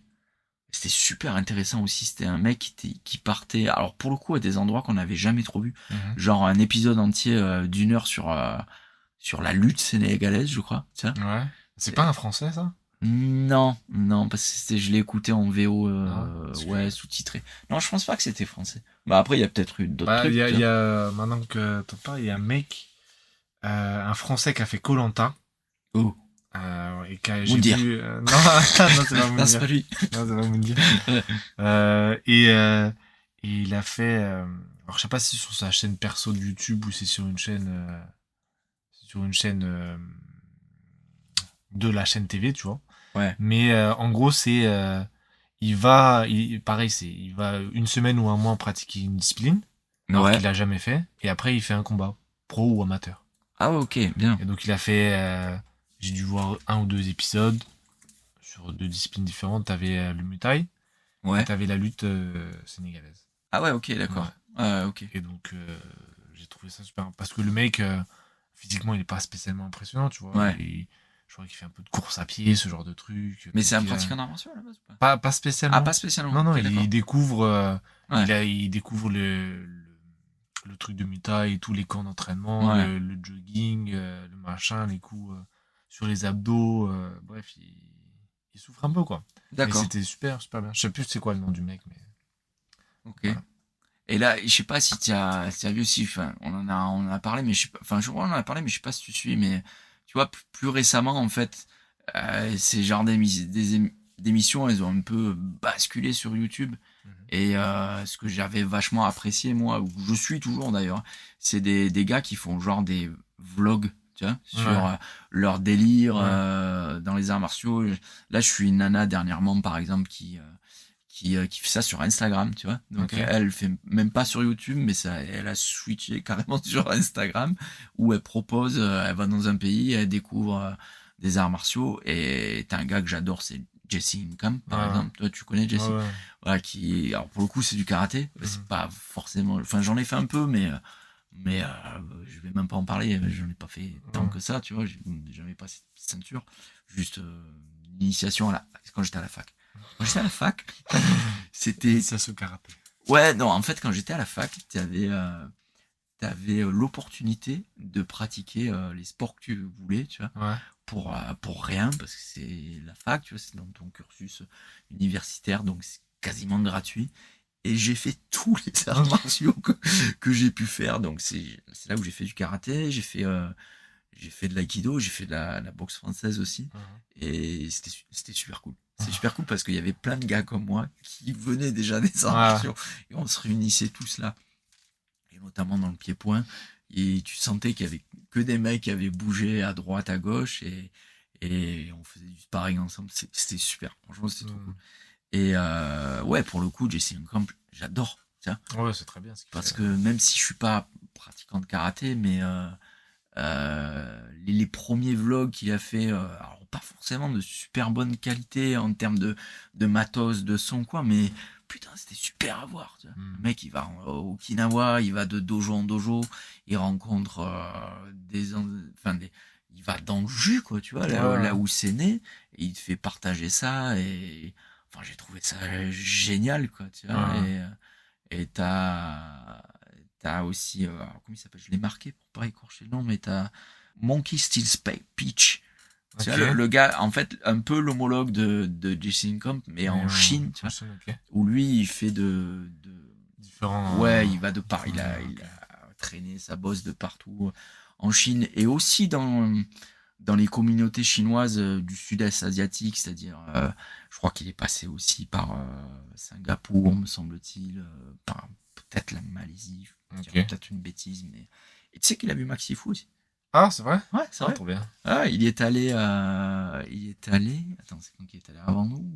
C'était super intéressant aussi. C'était un mec qui partait, alors pour le coup, à des endroits qu'on n'avait jamais trop vus. Genre un épisode entier d'1 heure sur la lutte sénégalaise, je crois. Tiens. Ouais. C'est pas un français, ça? Non, parce que je l'ai écouté en VO, sous-titré. Non, je pense pas que c'était français. Bah après, il y a peut-être eu d'autres trucs. Il y a, maintenant que t'en parles, il y a un mec, un français qui a fait Koh-Lanta. Oh. Et j'ai vu... non, c'est pas non, c'est pas lui. Non, c'est pas Moundir. Et il a fait, alors je sais pas si c'est sur sa chaîne perso de YouTube ou c'est sur une chaîne, de la chaîne TV, tu vois. Ouais. Mais en gros, c'est il va 1 semaine ou 1 mois pratiquer une discipline alors qu'il a jamais fait, et après il fait un combat pro ou amateur. Ah ouais, ok, bien. Et donc il a fait, j'ai dû voir 1 ou 2 épisodes sur 2 disciplines différentes. T'avais le Muay Thai, et t'avais la lutte sénégalaise. Ah ouais, ok, d'accord. Ouais. Ok. Et donc j'ai trouvé ça super, parce que le mec physiquement il est pas spécialement impressionnant, tu vois. Ouais. Je crois qu'il fait un peu de course à pied, ce genre de truc. Mais c'est un pratiquant d'arts martiaux à la base ou pas? Pas spécialement. Ah, pas spécialement. Non, okay, il découvre, il découvre le truc de Muay Thai et tous les camps d'entraînement, le jogging, le machin, les coups sur les abdos, bref, il souffre un peu, quoi. D'accord. Et c'était super, super bien. Je sais plus c'est quoi le nom du mec, mais... Ok. Voilà. Et là, je sais pas si tu as vu aussi, enfin, on en a parlé, mais je sais pas si tu suis, mais tu vois, plus récemment, en fait, ces genres d'émissions, elles ont un peu basculé sur YouTube. Et ce que j'avais vachement apprécié, moi, ou je suis toujours d'ailleurs, c'est des gars qui font genre des vlogs, tu vois, sur leur délire dans les arts martiaux. Là, je suis une nana dernièrement, par exemple, qui fait ça sur Instagram, tu vois. Donc elle fait même pas sur YouTube, mais elle a switché carrément sur Instagram, où elle propose, elle va dans un pays, elle découvre des arts martiaux, et t'as un gars que j'adore, c'est Jesse Incam, par exemple. Toi, tu connais Jesse? Voilà, alors pour le coup, c'est du karaté. C'est pas forcément, enfin, j'en ai fait un peu, mais Mais je vais même pas en parler, je n'en ai pas fait tant que ça, tu vois, j'ai jamais passé de ceinture, juste l'initiation quand j'étais à la fac. Quand j'étais à la fac, c'était... Ça se karaté. Ouais, non, en fait, quand j'étais à la fac, t'avais l'opportunité de pratiquer les sports que tu voulais, tu vois, Ouais. pour rien, parce que c'est la fac, tu vois, c'est dans ton cursus universitaire, donc c'est quasiment gratuit. Et j'ai fait tous les arts martiaux que j'ai pu faire. Donc c'est là où j'ai fait du karaté, j'ai fait de l'aïkido, j'ai fait de la boxe française aussi. Et c'était super cool. C'est super cool parce qu'il y avait plein de gars comme moi qui venaient déjà des arts martiaux. Et on se réunissait tous là. Et notamment dans le pied-point. Et tu sentais qu'il y avait que des mecs qui avaient bougé à droite, à gauche. Et on faisait du sparring ensemble. C'était super. Franchement, c'était trop cool. Et ouais, pour le coup, Jesse Camp, j'adore. Tiens. Ouais, c'est très bien. Parce que même si je suis pas pratiquant de karaté, mais les premiers vlogs qu'il a fait, alors pas forcément de super bonne qualité en termes de matos, de son, quoi, mais putain, c'était super à voir. Tu vois. Le mec, il va au Okinawa, il va de dojo en dojo, il rencontre il va dans le jus, quoi, tu vois, là où c'est né, et il te fait partager ça, et enfin, j'ai trouvé ça génial, quoi, tu vois, et t'as aussi, comment il s'appelle, je l'ai marqué pour pas écorcher le nom, mais t'as Monkey Steals Peach. Tu vois, le gars, en fait, un peu l'homologue de Jesse Camp, mais en Chine, tu vois, où lui, il fait de différents. Ouais, il va de part, il a traîné sa bosse de partout en Chine, et aussi dans les communautés chinoises du sud-est asiatique, c'est-à-dire, je crois qu'il est passé aussi par Singapour, me semble-t-il, par peut-être la Malaisie, je dirais peut-être une bêtise, mais... Et tu sais qu'il a vu Maxi Fu aussi. Ah, c'est vrai? Ouais, c'est vrai. Trop bien. Ah, il est allé, attends, c'est quand qui est allé avant nous?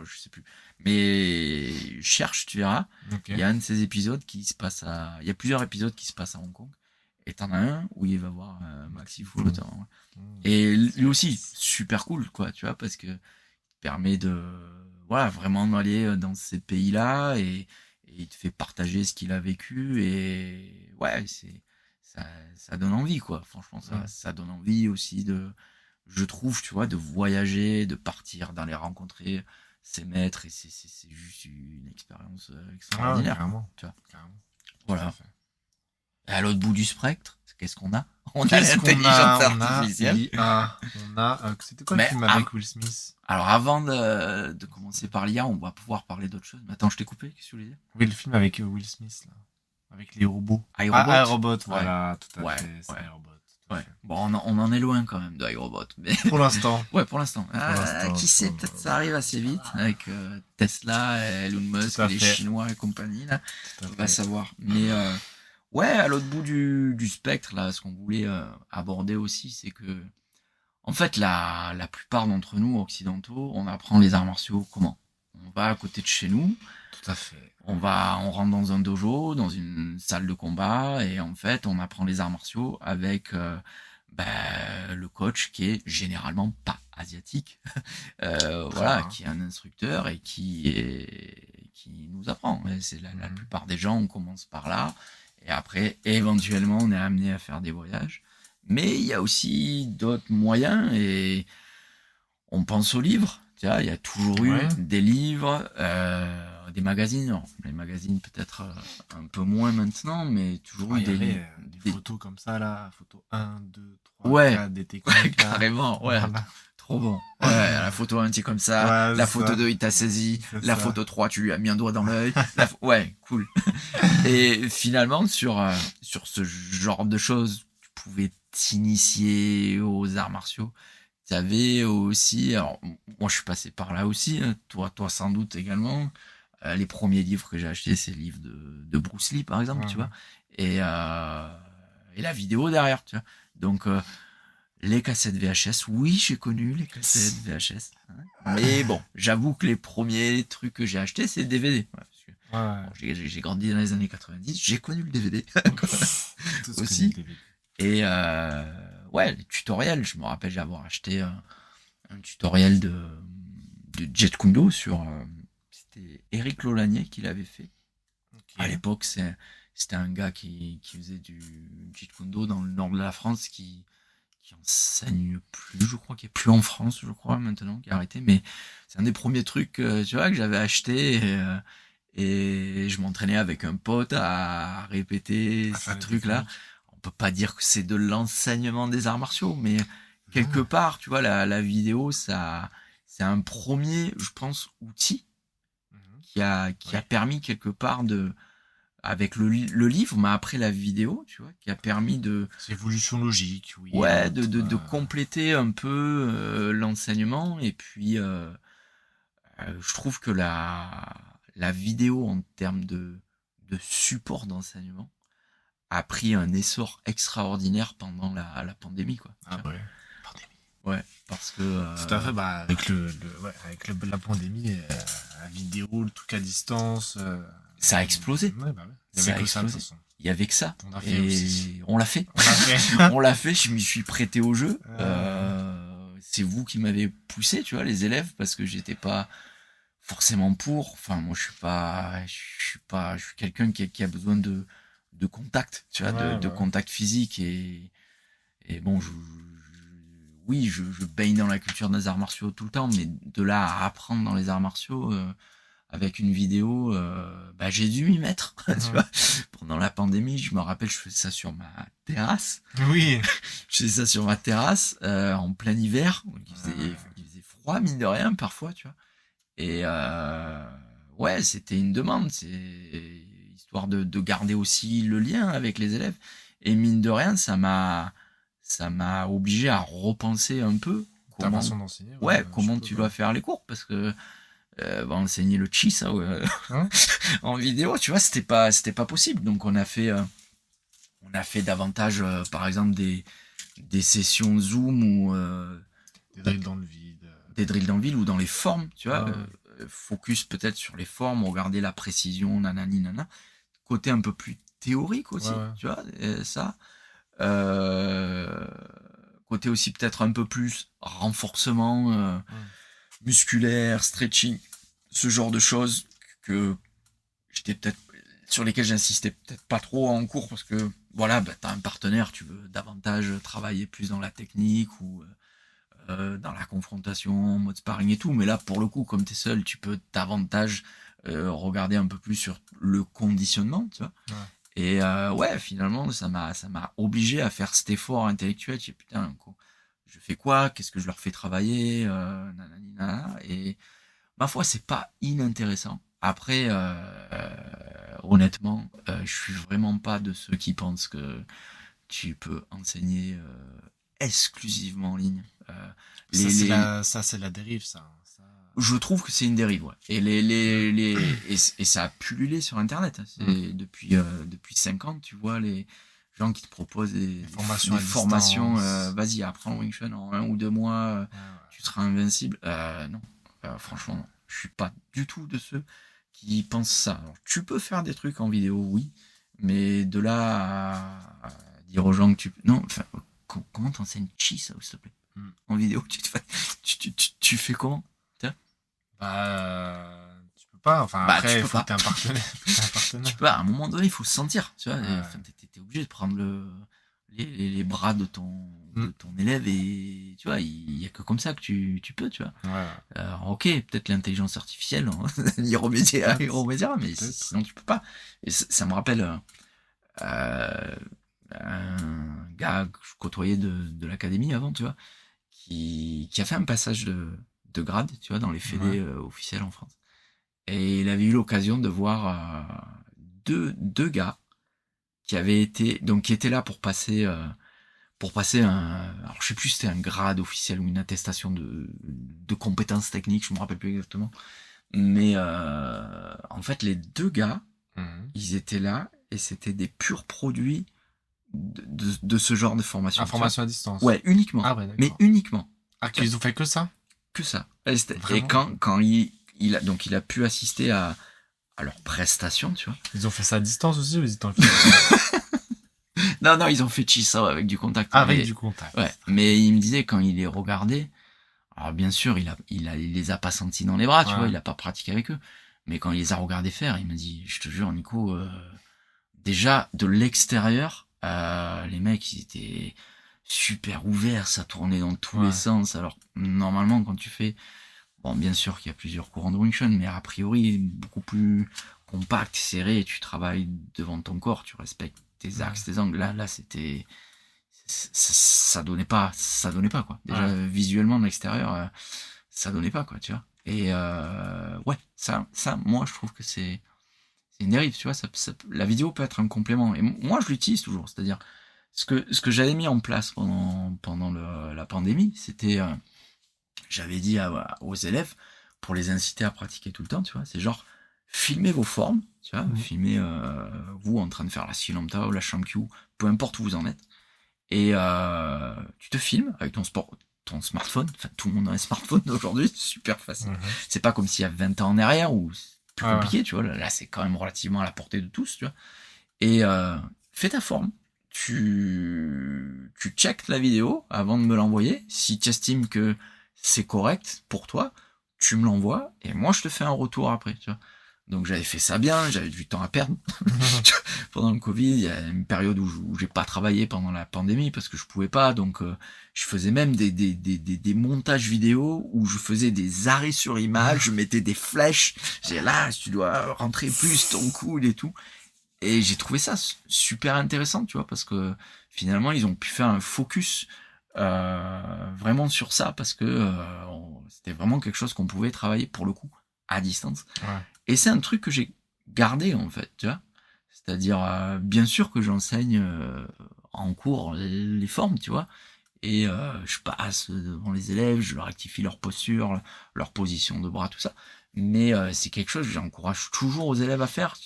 Je sais plus. Mais cherche, tu verras. Il y a un de ces épisodes qui se passe il y a plusieurs épisodes qui se passent à Hong Kong. Et t'en as un où il va voir Maxi Fu notamment. Et lui aussi, super cool, quoi, tu vois, parce que permet de, voilà, vraiment d'aller dans ces pays-là, et il te fait partager ce qu'il a vécu, et ouais, ça donne envie, quoi. Franchement, ça donne envie aussi je trouve, tu vois, de voyager, de partir, d'aller rencontrer ses maîtres, et c'est juste une expérience extraordinaire. Carrément. Tu vois. Carrément. Voilà. Et à l'autre bout du spectre, qu'est-ce qu'on a? On a Qu'est-ce l'intelligence artificielle. C'était quoi le film avec Will Smith? Alors, avant de commencer par l'IA, on va pouvoir parler d'autre chose. Mais attends, je t'ai coupé, qu'est-ce que tu voulais dire? Oui, le film avec Will Smith, là. Avec les robots. iRobot, voilà, tout à fait. Ouais. C'est iRobot. Ouais. Bon, on en est loin quand même de iRobot. Mais... Pour l'instant. Ouais, pour l'instant. Qui sait, peut-être ça arrive assez vite avec Tesla, Elon Musk, les Chinois et compagnie, là. On va savoir. Mais ouais, à l'autre bout du spectre, là, ce qu'on voulait aborder aussi, c'est que, en fait, la plupart d'entre nous, occidentaux, on apprend les arts martiaux comment? On va à côté de chez nous. Tout à fait. On rentre dans un dojo, dans une salle de combat, et en fait, on apprend les arts martiaux avec le coach qui est généralement pas asiatique, voilà, qui est un instructeur et qui nous apprend. Et c'est la plupart des gens, on commence par là, et après, éventuellement, on est amené à faire des voyages. Mais il y a aussi d'autres moyens, et on pense aux livres. Tu vois, il y a toujours eu des livres, des magazines. Alors, les magazines peut-être un peu moins maintenant, mais toujours eu des photos comme ça, là. Photo 1, 2, 3, 4, des techniques. Ouais, carrément, ouais. Voilà. Trop bon. Ouais, la photo 1, c'est comme ça. La photo 2, il t'a saisi. La photo 3, tu lui as mis un doigt dans l'œil. Ouais, cool. Et finalement, sur ce genre de choses, tu pouvais t'initier aux arts martiaux. Tu avais aussi, alors moi je suis passé par là aussi, hein, toi sans doute également. Les premiers livres que j'ai achetés, c'est le livre de Bruce Lee par exemple, tu vois, et la vidéo derrière, tu vois. Donc les cassettes VHS, oui, j'ai connu les cassettes VHS, hein. Mais bon, j'avoue que les premiers trucs que j'ai achetés, c'est le DVD. Bon, j'ai grandi dans les années 90, j'ai connu le DVD aussi. Et ouais, les tutoriels, je me rappelle j'avoir acheté un tutoriel de Jet Kundo sur c'était Eric Lolanier qui l'avait fait. À l'époque, C'était un gars qui faisait du Jeet Kune Do dans le nord de la France, qui enseigne plus, je crois, qui est plus en France, je crois, maintenant, qui a arrêté. Mais c'est un des premiers trucs, tu vois, que j'avais acheté. Et je m'entraînais avec un pote à répéter ces trucs-là. On peut pas dire que c'est de l'enseignement des arts martiaux, mais quelque part, tu vois, la vidéo, ça, c'est un premier, je pense, outil qui a permis quelque part avec le livre, mais après la vidéo, tu vois, qui a permis c'est évolution logique, oui. Ouais, de compléter un peu l'enseignement. Et puis, je trouve que la vidéo, en termes de support d'enseignement, a pris un essor extraordinaire pendant la pandémie, quoi. Ah ouais, pandémie. Ouais, parce que... Tout à fait, bah, avec la pandémie, la vidéo, le truc à distance... ça a explosé. Ouais, bah ouais. Il y avait que ça, de toute façon. Il y avait que ça. On l'a fait aussi. On l'a fait. On l'a fait, je m'y suis prêté au jeu. C'est vous qui m'avez poussé, tu vois, les élèves, parce que j'étais pas forcément pour. Enfin, moi, je suis quelqu'un qui a besoin de contact, tu vois, de contact physique. Et bon, oui, je baigne dans la culture des arts martiaux tout le temps, mais de là à apprendre dans les arts martiaux, avec une vidéo, j'ai dû m'y mettre, tu vois. Pendant la pandémie, je me rappelle, je faisais ça sur ma terrasse. Oui. Je faisais ça sur ma terrasse, en plein hiver. Il faisait froid, mine de rien, parfois, tu vois. Et ouais, c'était une demande, c'est histoire de garder aussi le lien avec les élèves. Et mine de rien, ça m'a obligé à repenser un peu ta façon d'enseigner. Comment tu dois faire les cours, parce que enseigner le chi, ça, en vidéo, tu vois, c'était pas possible. Donc on a fait davantage, par exemple, des sessions Zoom ou des drills dans le vide. Des drills dans le vide ou dans les formes, tu vois. Focus peut-être sur les formes, regarder la précision, nanani, nana. Côté un peu plus théorique aussi, tu vois, ça. Côté aussi peut-être un peu plus renforcement musculaire, stretching, ce genre de choses que sur lesquelles j'insistais peut-être pas trop en cours, parce que voilà, t'as un partenaire, tu veux davantage travailler plus dans la technique ou dans la confrontation, mode sparring et tout. Mais là, pour le coup, comme t'es seul, tu peux davantage regarder un peu plus sur le conditionnement, tu vois. Et finalement, ça m'a obligé à faire cet effort intellectuel. J'ai dit, putain, je fais quoi? Qu'est-ce que je leur fais travailler? Nanana. Et ma foi, c'est pas inintéressant. Après, honnêtement, je suis vraiment pas de ceux qui pensent que tu peux enseigner exclusivement en ligne. Ça, c'est la dérive, ça. Je trouve que c'est une dérive, ouais. Et ça a pullulé sur Internet. C'est depuis 5 ans, tu vois, les gens qui te proposent des formations. Vas-y, apprends le Wing Chun en 1 ou 2 mois, tu seras invincible. Non, franchement, non. Je suis pas du tout de ceux qui pensent ça. Alors, tu peux faire des trucs en vidéo, oui, mais de là à dire aux gens que non, enfin, comment t'enseignes chi, ça, s'il te plaît, en vidéo? Tu fais comment? Tu peux pas. Enfin, après, il faut que t'aies un partenaire. Tu peux, à un moment donné, il faut se sentir, tu vois. T'es obligé de prendre les bras de ton élève, et tu vois, il y a que comme ça que tu peux, tu vois. Alors, ok, peut-être l'intelligence artificielle, il remédiera, mais sinon tu peux pas. Et ça me rappelle un gars que je côtoyais de l'académie avant, tu vois, qui a fait un passage de grade, tu vois, dans les fédés officiels en France. Et il avait eu l'occasion de voir deux gars qui étaient là pour passer alors je sais plus si c'était un grade officiel ou une attestation de compétences techniques, je me rappelle plus exactement. Mais en fait, les 2 gars, ils étaient là, et c'était des purs produits de ce genre de formation. Formation à distance. Ouais, uniquement. Ah ouais, d'accord. Mais uniquement. Ah, qu'ils ont fait que ça? Que ça. Et quand il a pu assister à leurs prestations, tu vois. Ils ont fait ça à distance aussi, ou ils étaient en Non, ils ont fait Chisao avec du contact. Avec du contact. Ouais. Mais il me disait, quand il les regardait, alors bien sûr, il les a pas sentis dans les bras, tu vois, il a pas pratiqué avec eux. Mais quand il les a regardés faire, il m'a dit, je te jure, Nico, déjà, de l'extérieur, les mecs, ils étaient super ouverts, ça tournait dans tous les sens. Alors, normalement, quand tu fais... Bon, bien sûr qu'il y a plusieurs courants de Wing Chun, mais a priori, beaucoup plus compact, serré, tu travailles devant ton corps, tu respectes tes axes, tes angles. Là, c'était... Ça donnait pas, quoi. Déjà, visuellement, de l'extérieur, ça donnait pas, quoi, tu vois. Et ça, moi, je trouve que c'est une dérive, tu vois. La vidéo peut être un complément. Et moi, je l'utilise toujours. C'est-à-dire, ce que j'avais mis en place pendant la pandémie, c'était... j'avais dit aux élèves, pour les inciter à pratiquer tout le temps, tu vois, c'est genre, filmez vos formes, tu vois, filmez vous en train de faire la Silamta ou la Shankyu, peu importe où vous en êtes, et tu te filmes avec ton smartphone, enfin tout le monde a un smartphone aujourd'hui, c'est super facile. C'est pas comme s'il y a 20 ans en arrière où c'est plus compliqué, tu vois, là c'est quand même relativement à la portée de tous, tu vois, et fais ta forme, tu checkes la vidéo avant de me l'envoyer, si tu estimes que c'est correct pour toi, tu me l'envoies, et moi je te fais un retour après, tu vois. Donc j'avais fait ça bien, j'avais du temps à perdre. Pendant le Covid, il y a une période où j'ai pas travaillé pendant la pandémie parce que je pouvais pas, donc je faisais même des montages vidéo où je faisais des arrêts sur image, je mettais des flèches, j'ai là, tu dois rentrer plus ton coude et tout. Et j'ai trouvé ça super intéressant, tu vois, parce que finalement ils ont pu faire un focus vraiment sur ça, parce que c'était vraiment quelque chose qu'on pouvait travailler pour le coup à distance. Et c'est un truc que j'ai gardé en fait, tu vois. C'est-à-dire, bien sûr que j'enseigne en cours les formes, tu vois, et je passe devant les élèves, je leur rectifie leur posture, leur position de bras, tout ça. Mais c'est quelque chose que j'encourage toujours aux élèves à faire.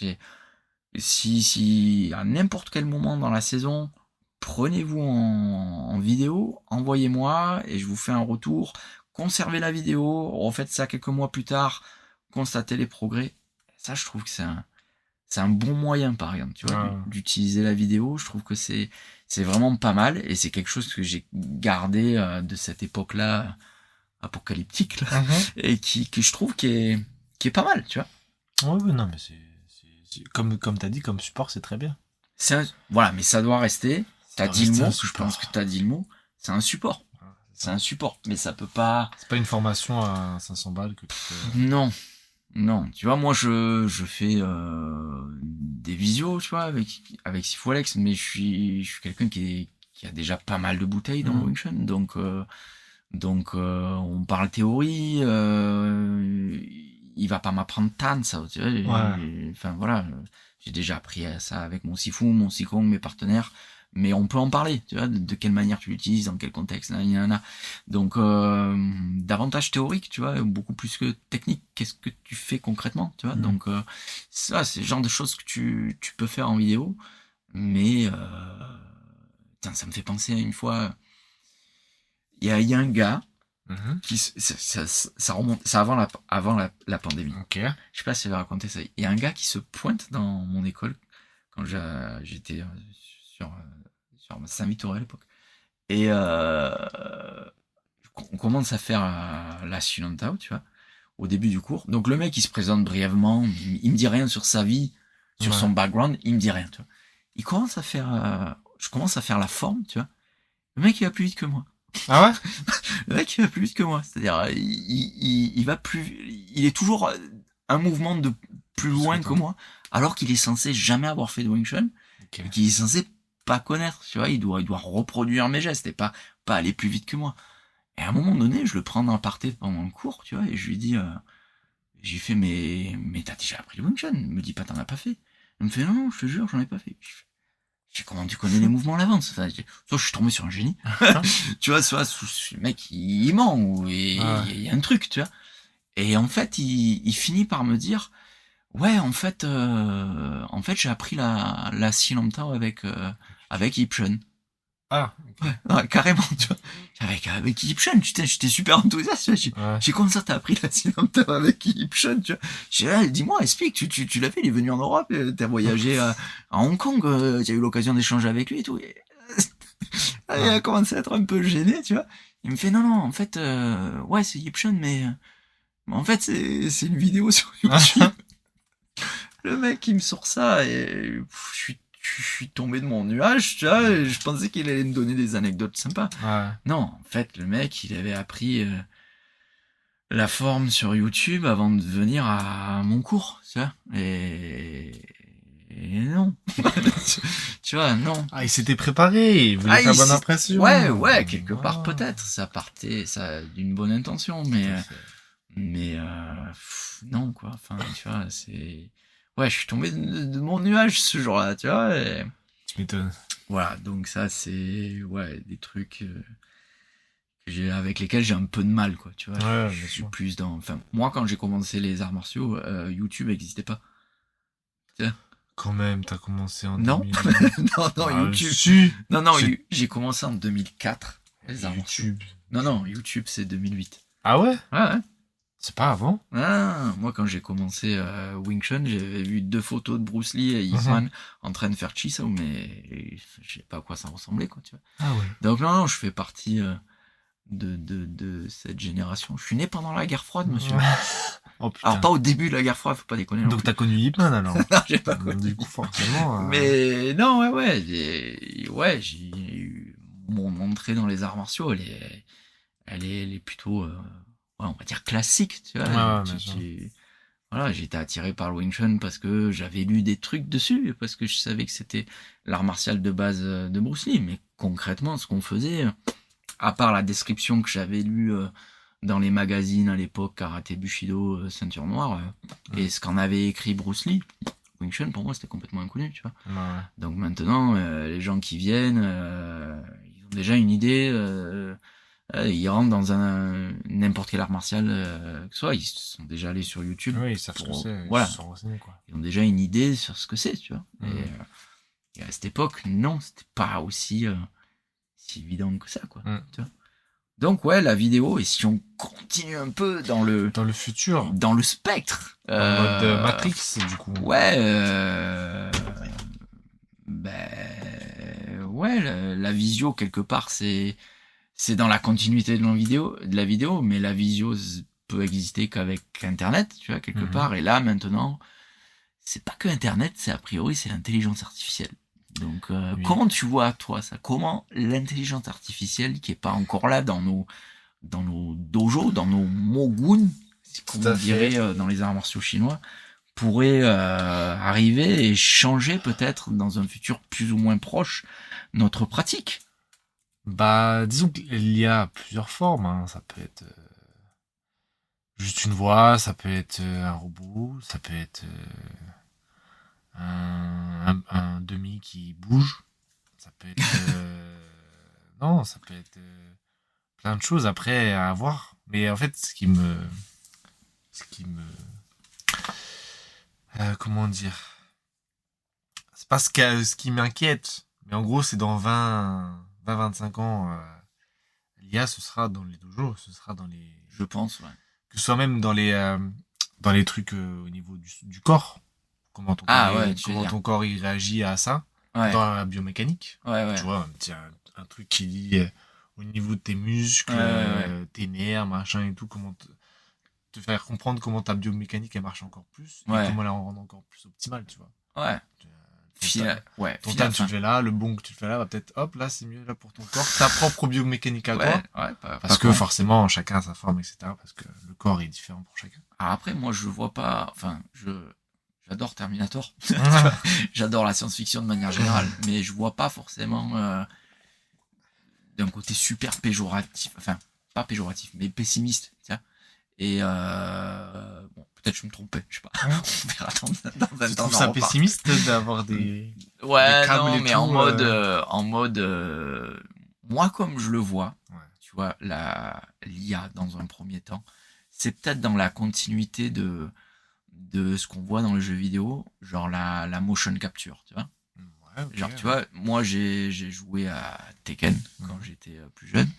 Si à n'importe quel moment dans la saison, prenez-vous en vidéo, envoyez-moi et je vous fais un retour. Conservez la vidéo, refaites ça quelques mois plus tard, constatez les progrès. Ça, je trouve que c'est un bon moyen, par exemple, tu vois, d'utiliser la vidéo. Je trouve que c'est vraiment pas mal, et c'est quelque chose que j'ai gardé de cette époque-là apocalyptique, là, et que je trouve qui est pas mal, tu vois. Ouais, non, mais c'est comme t'as dit, comme support, c'est très bien. Voilà, mais ça doit rester. T'as dit le mot, je pense que t'as dit le mot. C'est un support. C'est un support, mais ça peut pas... C'est pas une formation à 500 balles que tu fais... Non, tu vois, moi je fais des visios, tu vois, avec Sifu Alex, mais je suis quelqu'un qui a déjà pas mal de bouteilles dans le Wing Chun, donc on parle théorie, il va pas m'apprendre Tan, ça, tu vois, enfin voilà, j'ai déjà appris ça avec mon Sifu, mon Sikong, mes partenaires. Mais on peut en parler, tu vois, de quelle manière tu l'utilises, dans quel contexte, donc davantage théorique, tu vois, beaucoup plus que technique. Qu'est-ce que tu fais concrètement, tu vois, donc ça, c'est le genre de choses que tu peux faire en vidéo, mais ça me fait penser à une fois, il y a un gars qui ça remonte, ça avant la pandémie. Je sais pas si j'avais raconté ça. Il y a un gars qui se pointe dans mon école quand j'étais sur Saint-Victor à l'époque, et on commence à faire la Silentao, tu vois, au début du cours. Donc le mec il se présente brièvement, il me dit rien sur sa vie, sur son background, il me dit rien, tu vois. Je commence à faire la forme, tu vois. Le mec il va plus vite que moi. Ah ouais? Le mec il va plus vite que moi, c'est-à-dire il va plus, il est toujours un mouvement de plus loin que moi, alors qu'il est censé jamais avoir fait de Wing Chun, qu'il est censé pas connaître, tu vois, il doit reproduire mes gestes et pas aller plus vite que moi. Et à un moment donné, je le prends dans le party pendant le cours, tu vois, et je lui dis, j'ai fait, mais t'as déjà appris le Wing Chun, me dis pas t'en as pas fait. Il me fait, non, je te jure, j'en ai pas fait. Je fais, comment tu connais les mouvements à l'avance? Soit je suis tombé sur un génie, tu vois, soit le mec il ment, ou il y a un truc, tu vois. Et en fait, il finit par me dire, ouais, en fait, j'ai appris la Silentao avec Ip Chun. Ah, ouais, carrément, tu vois. Avec Ip Chun, j'étais super enthousiaste, tu vois. J'ai comment ça t'as appris la Silentao avec Ip Chun, tu vois. J'ai là, dis-moi, explique, tu l'as fait, il est venu en Europe, t'as voyagé à Hong Kong, t'as eu l'occasion d'échanger avec lui et tout. Et il a commencé à être un peu gêné, tu vois. Il me fait, non, en fait, ouais, c'est Ip Chun, mais en fait, c'est une vidéo sur YouTube. Le mec, il me sort ça, et je suis je suis tombé de mon nuage, tu vois, et je pensais qu'il allait me donner des anecdotes sympas. Ouais. Non, en fait, le mec, il avait appris la forme sur YouTube avant de venir à mon cours, tu vois. Et non. Tu vois, non. Ah, il s'était préparé, il voulait faire bonne impression. Ouais, quelque part peut-être. Ça partait d'une bonne intention, mais non, quoi. Enfin, tu vois, c'est... Ouais, je suis tombé de mon nuage ce jour-là, tu vois. Et... Tu m'étonnes. Voilà, donc ça, c'est des trucs avec lesquels j'ai un peu de mal, quoi, tu vois. Ouais, je bien suis sûr. plus dans... Enfin, moi, quand j'ai commencé les arts martiaux, YouTube n'existait pas. Tu vois. Quand même, t'as commencé en Non, 2000. non, YouTube. Si. Non, C'est- j'ai commencé en 2004. Les arts martiaux. YouTube. Non, YouTube, c'est 2008. Ah ouais? Ouais. C'est pas avant? Ah, moi, quand j'ai commencé Wing Chun, j'avais vu 2 photos de Bruce Lee et Ip Man en train de faire Chisao, mais je sais pas à quoi ça ressemblait, quoi, tu vois. Ah ouais. Donc non, je fais partie de cette génération. Je suis né pendant la guerre froide, monsieur. Oh putain. Alors, pas au début de la guerre froide, faut pas déconner. Donc t'as connu Ip Man alors? Non, j'ai pas connu. Du coup, forcément. Mais non, ouais, j'ai eu mon entrée dans les arts martiaux, elle est plutôt, on va dire classique, tu vois. Ouais, bien sûr. Voilà, j'ai été attiré par le Wing Chun parce que j'avais lu des trucs dessus, parce que je savais que c'était l'art martial de base de Bruce Lee. Mais concrètement, ce qu'on faisait, à part la description que j'avais lue dans les magazines à l'époque, Karaté Bushido, Ceinture Noire, et ce qu'en avait écrit Bruce Lee, Wing Chun, pour moi, c'était complètement inconnu, tu vois. Ouais. Donc maintenant, les gens qui viennent, ils ont déjà une idée, ils rentrent dans n'importe quel art martial que ce soit, ils sont déjà allés sur YouTube. Oui, ils savent ce que c'est. Voilà. Ils se sont renseignés, quoi. Ils ont déjà une idée sur ce que c'est, tu vois. Et à cette époque, non, c'était pas aussi si évident que ça, quoi. Tu vois. Donc ouais, la vidéo, et si on continue un peu dans le futur, dans le spectre, en mode Matrix, du coup. Ouais, ouais, la visio quelque part, c'est dans la continuité de la vidéo, mais la visio peut exister qu'avec Internet, tu vois, quelque part. Et là, maintenant, c'est pas que Internet, c'est a priori, c'est l'intelligence artificielle. Donc, comment tu vois, toi, ça? Comment l'intelligence artificielle, qui est pas encore là dans nos dojos, dans nos mogun, comme on dirait dans les arts martiaux chinois, pourrait arriver et changer peut-être dans un futur plus ou moins proche notre pratique? Bah, disons qu'il y a plusieurs formes, hein. Ça peut être juste une voix, ça peut être un robot, ça peut être un demi qui bouge, ça peut être non, ça peut être plein de choses après à voir. Mais en fait, ce qui me comment dire, c'est pas ce qui m'inquiète, mais en gros, c'est dans 20-25 ans, l'IA, ce sera dans les dojos, ce sera dans les... Je pense, ouais. Que ce soit même dans les trucs au niveau du corps. Comment ton corps il réagit à ça. Ouais. Dans la biomécanique. Ouais. Tu vois, un truc qui dit au niveau de tes muscles, tes nerfs, machin et tout, comment te faire comprendre comment ta biomécanique elle marche encore plus. Et comment la rendre encore plus optimale, tu vois. Ouais. Ton tas tu le fais là, le bon que tu le fais là, va peut-être, hop, là c'est mieux là pour ton corps, ta propre biomécanique à toi. Parce que forcément, chacun a sa forme, etc. Parce que le corps est différent pour chacun. Alors après, moi je vois pas, enfin, j'adore Terminator. J'adore la science-fiction de manière générale, mais je vois pas forcément d'un côté super péjoratif, enfin, pas péjoratif, mais pessimiste, tiens. Et bon, peut-être je me trompais, je sais pas. On verra dans 20 ans. Tu trouves ça pessimiste d'avoir des câbles non, mais tout, en mode moi comme je le vois, tu vois, l'IA dans un premier temps, c'est peut-être dans la continuité de ce qu'on voit dans les jeux vidéo, genre la motion capture, tu vois. Genre, tu vois, moi j'ai joué à Tekken quand j'étais plus jeune.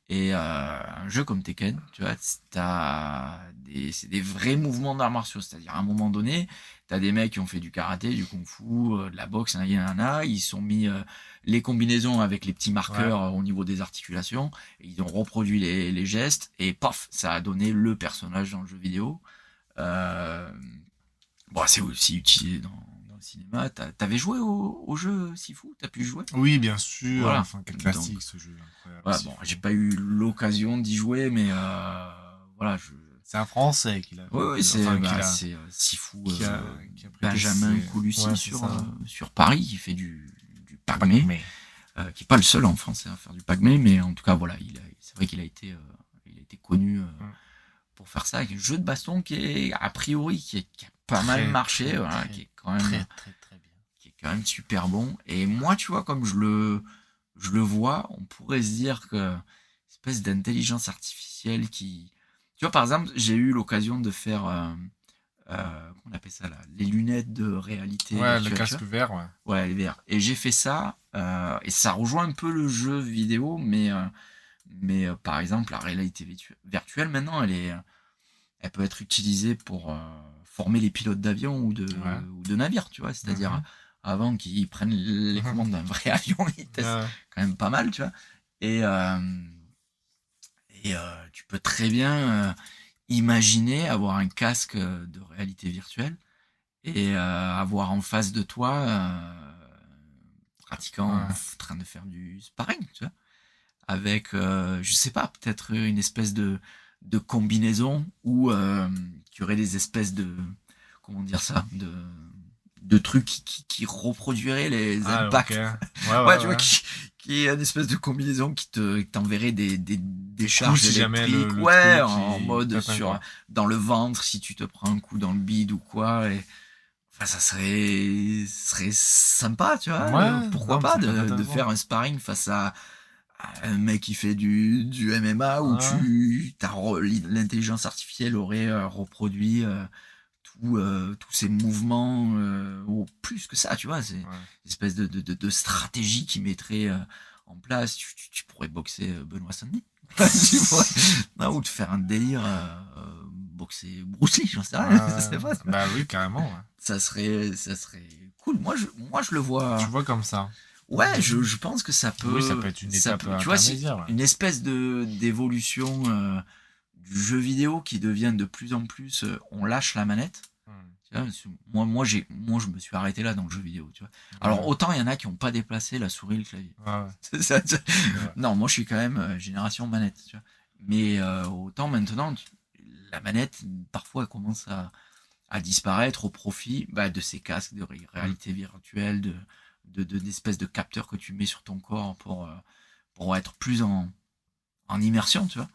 Et un jeu comme Tekken, tu vois, c'est des vrais mouvements d'arts martiaux. C'est-à-dire, à un moment donné, t'as des mecs qui ont fait du karaté, du kung-fu, de la boxe, ils sont mis les combinaisons avec les petits marqueurs au niveau des articulations, et ils ont reproduit les gestes, et paf, ça a donné le personnage dans le jeu vidéo. Bon, c'est aussi utilisé dans le cinéma. T'avais joué au jeu Sifu? T'as pu y jouer? Oui, bien sûr. Voilà. Enfin, quel classique Donc, ce jeu. Incroyable. Voilà, bon, j'ai pas eu l'occasion d'y jouer, mais voilà, C'est un Français qui l'a. Oui, c'est Sifu, qui a prêté Benjamin ses- Colussi Ouais, c'est ça. sur Paris, qui fait du Pac-Man, qui est pas le seul en français à faire du Pac-Man, mais en tout cas, voilà, c'est vrai qu'il a été connu pour faire ça, avec un jeu de baston qui est, a priori, qui a pas mal marché, voilà, qui est quand même très bien. qui est quand même super bon. Et moi, tu vois, comme je le vois, on pourrait se dire que espèce d'intelligence artificielle qui, tu vois, par exemple, j'ai eu l'occasion de faire, qu'on appelle ça là, les lunettes de réalité Ouais, le virtuelle, casque vert, ouais. ouais, les VR. Et j'ai fait ça, et ça rejoint un peu le jeu vidéo, mais par exemple, la réalité virtuelle, maintenant, elle peut être utilisée pour former les pilotes d'avion ou de navires, tu vois. C'est-à-dire, avant qu'ils prennent les commandes d'un vrai avion, ils testent quand même pas mal, tu vois. Et tu peux très bien imaginer avoir un casque de réalité virtuelle et avoir en face de toi pratiquant en train de faire du sparring, tu vois, avec je sais pas, peut-être une espèce de combinaison où qui aurait des espèces de, comment dire ça, de trucs qui reproduiraient les impacts. Okay. Ouais, tu vois, qui est une espèce de combinaison qui t'enverrait des charges si électriques, le en mode dans le ventre si tu te prends un coup dans le bide ou quoi. Et enfin, ça serait sympa, tu vois. Pourquoi pas de faire un sparring face à un mec qui fait du MMA où l'intelligence artificielle aurait reproduit tous ces mouvements, ou plus que ça, tu vois, c'est une espèce de stratégie qui mettrait en place. Tu pourrais boxer Benoît Saint-Denis. Ou te faire un délire, boxer Bruce Lee, j'en sais rien. C'est pas, bah oui, carrément. Ouais. Ça serait cool. Moi, je le vois. Tu vois comme ça. Ouais, je pense que ça peut. Oui, ça peut être une étape tu vois, c'est intermédiaire. une espèce d'évolution du jeu vidéo qui devient de plus en plus. On lâche la manette. Tu vois, moi, je me suis arrêté là dans le jeu vidéo. Tu vois. Alors autant il y en a qui n'ont pas déplacé la souris et le clavier. Non, moi je suis quand même génération manette. Tu vois. Mais autant maintenant, la manette parfois elle commence à disparaître au profit de ces casques de réalité virtuelle, d'espèces de capteurs que tu mets sur ton corps pour être plus en immersion, tu vois.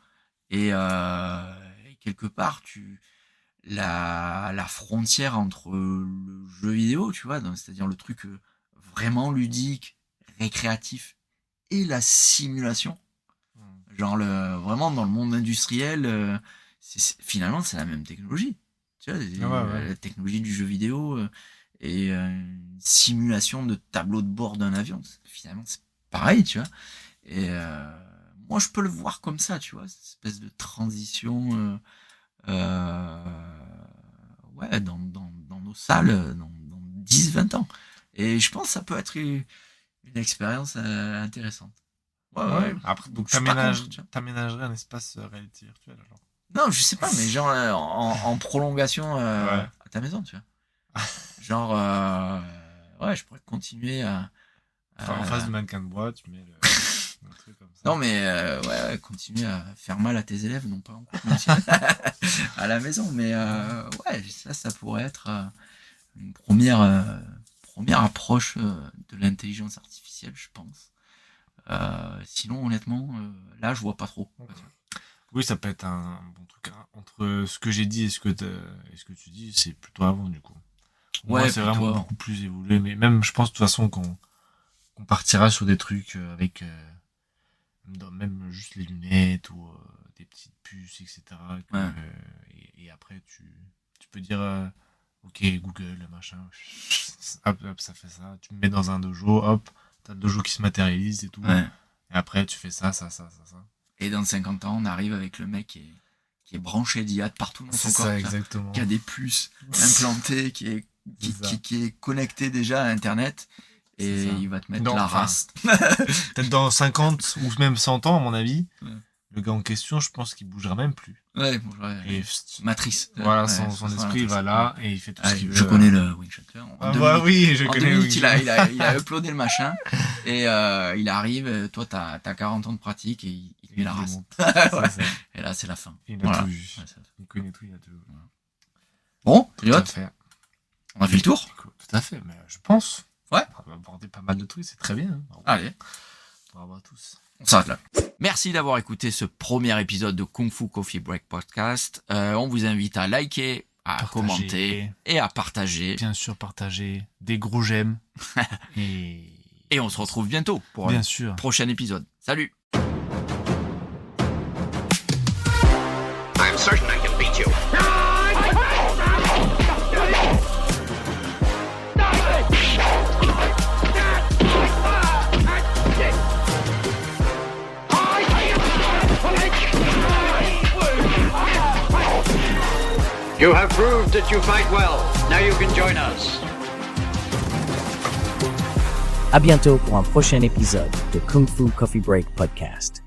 Et quelque part, la frontière entre le jeu vidéo, tu vois, c'est-à-dire le truc vraiment ludique, récréatif, et la simulation, genre vraiment dans le monde industriel, finalement c'est la même technologie, tu vois, la technologie du jeu vidéo et une simulation de tableau de bord d'un avion, finalement c'est pareil, tu vois. Et moi je peux le voir comme ça, tu vois, cette espèce de transition dans nos salles dans 10-20 ans. Et je pense que ça peut être une expérience intéressante. Ouais. Après, donc t'aménagerais un espace réalité virtuelle, genre. Non, je sais pas, mais genre en prolongation à ta maison, tu vois. Genre, je pourrais continuer à en face du mannequin de bois, tu mets le truc comme ça. Non, mais continuer à faire mal à tes élèves, non pas en cours, mais à la maison. Mais ça pourrait être une première approche de l'intelligence artificielle, je pense. Sinon, honnêtement, là, je vois pas trop. Oui, ça peut être un bon truc. Entre ce que j'ai dit et ce que tu dis, c'est plutôt avant, du coup. Moi, c'est vraiment beaucoup plus évolué. Mais même, je pense, de toute façon, qu'on partira sur des trucs avec même juste les lunettes ou des petites puces, etc. Et après, tu peux dire ok, Google, machin, hop, ça fait ça. Tu me mets dans un dojo, hop, t'as le dojo qui se matérialise et tout. Et après, tu fais ça. Et dans 50 ans, on arrive avec le mec qui est branché d'IA partout dans son corps. Ça, exactement. Qui a des puces implantées, qui est connecté déjà à Internet. Et il va te mettre la race. Peut-être dans 50 ou même 100 ans, à mon avis, le gars en question, je pense qu'il bougera même plus. Ouais, Et Matrice. voilà, son esprit va là et il fait tout ce qu'il veut. Je connais le Winchester. Oui, je connais. Il a uploadé le machin et il arrive. Toi, t'as 40 ans de pratique et il met la race. Et là, c'est la fin. Il a tout vu. Il connaît tout, il a tout vu. Bon, Elliot, on a fait le tour. Tout à fait, mais je pense. Ouais. On va aborder pas mal de trucs, c'est très bien. Hein. Allez. Bravo à tous. On s'arrête là. Merci d'avoir écouté ce premier épisode de Kung Fu Coffee Break Podcast. On vous invite à liker, à commenter et à partager. Bien sûr, partager. Des gros j'aime. Et on se retrouve bientôt pour un prochain épisode. Salut. I'm certain I can beat you. You have proved that you fight well. Now you can join us. À bientôt pour un prochain épisode de Kung Fu Coffee Break Podcast.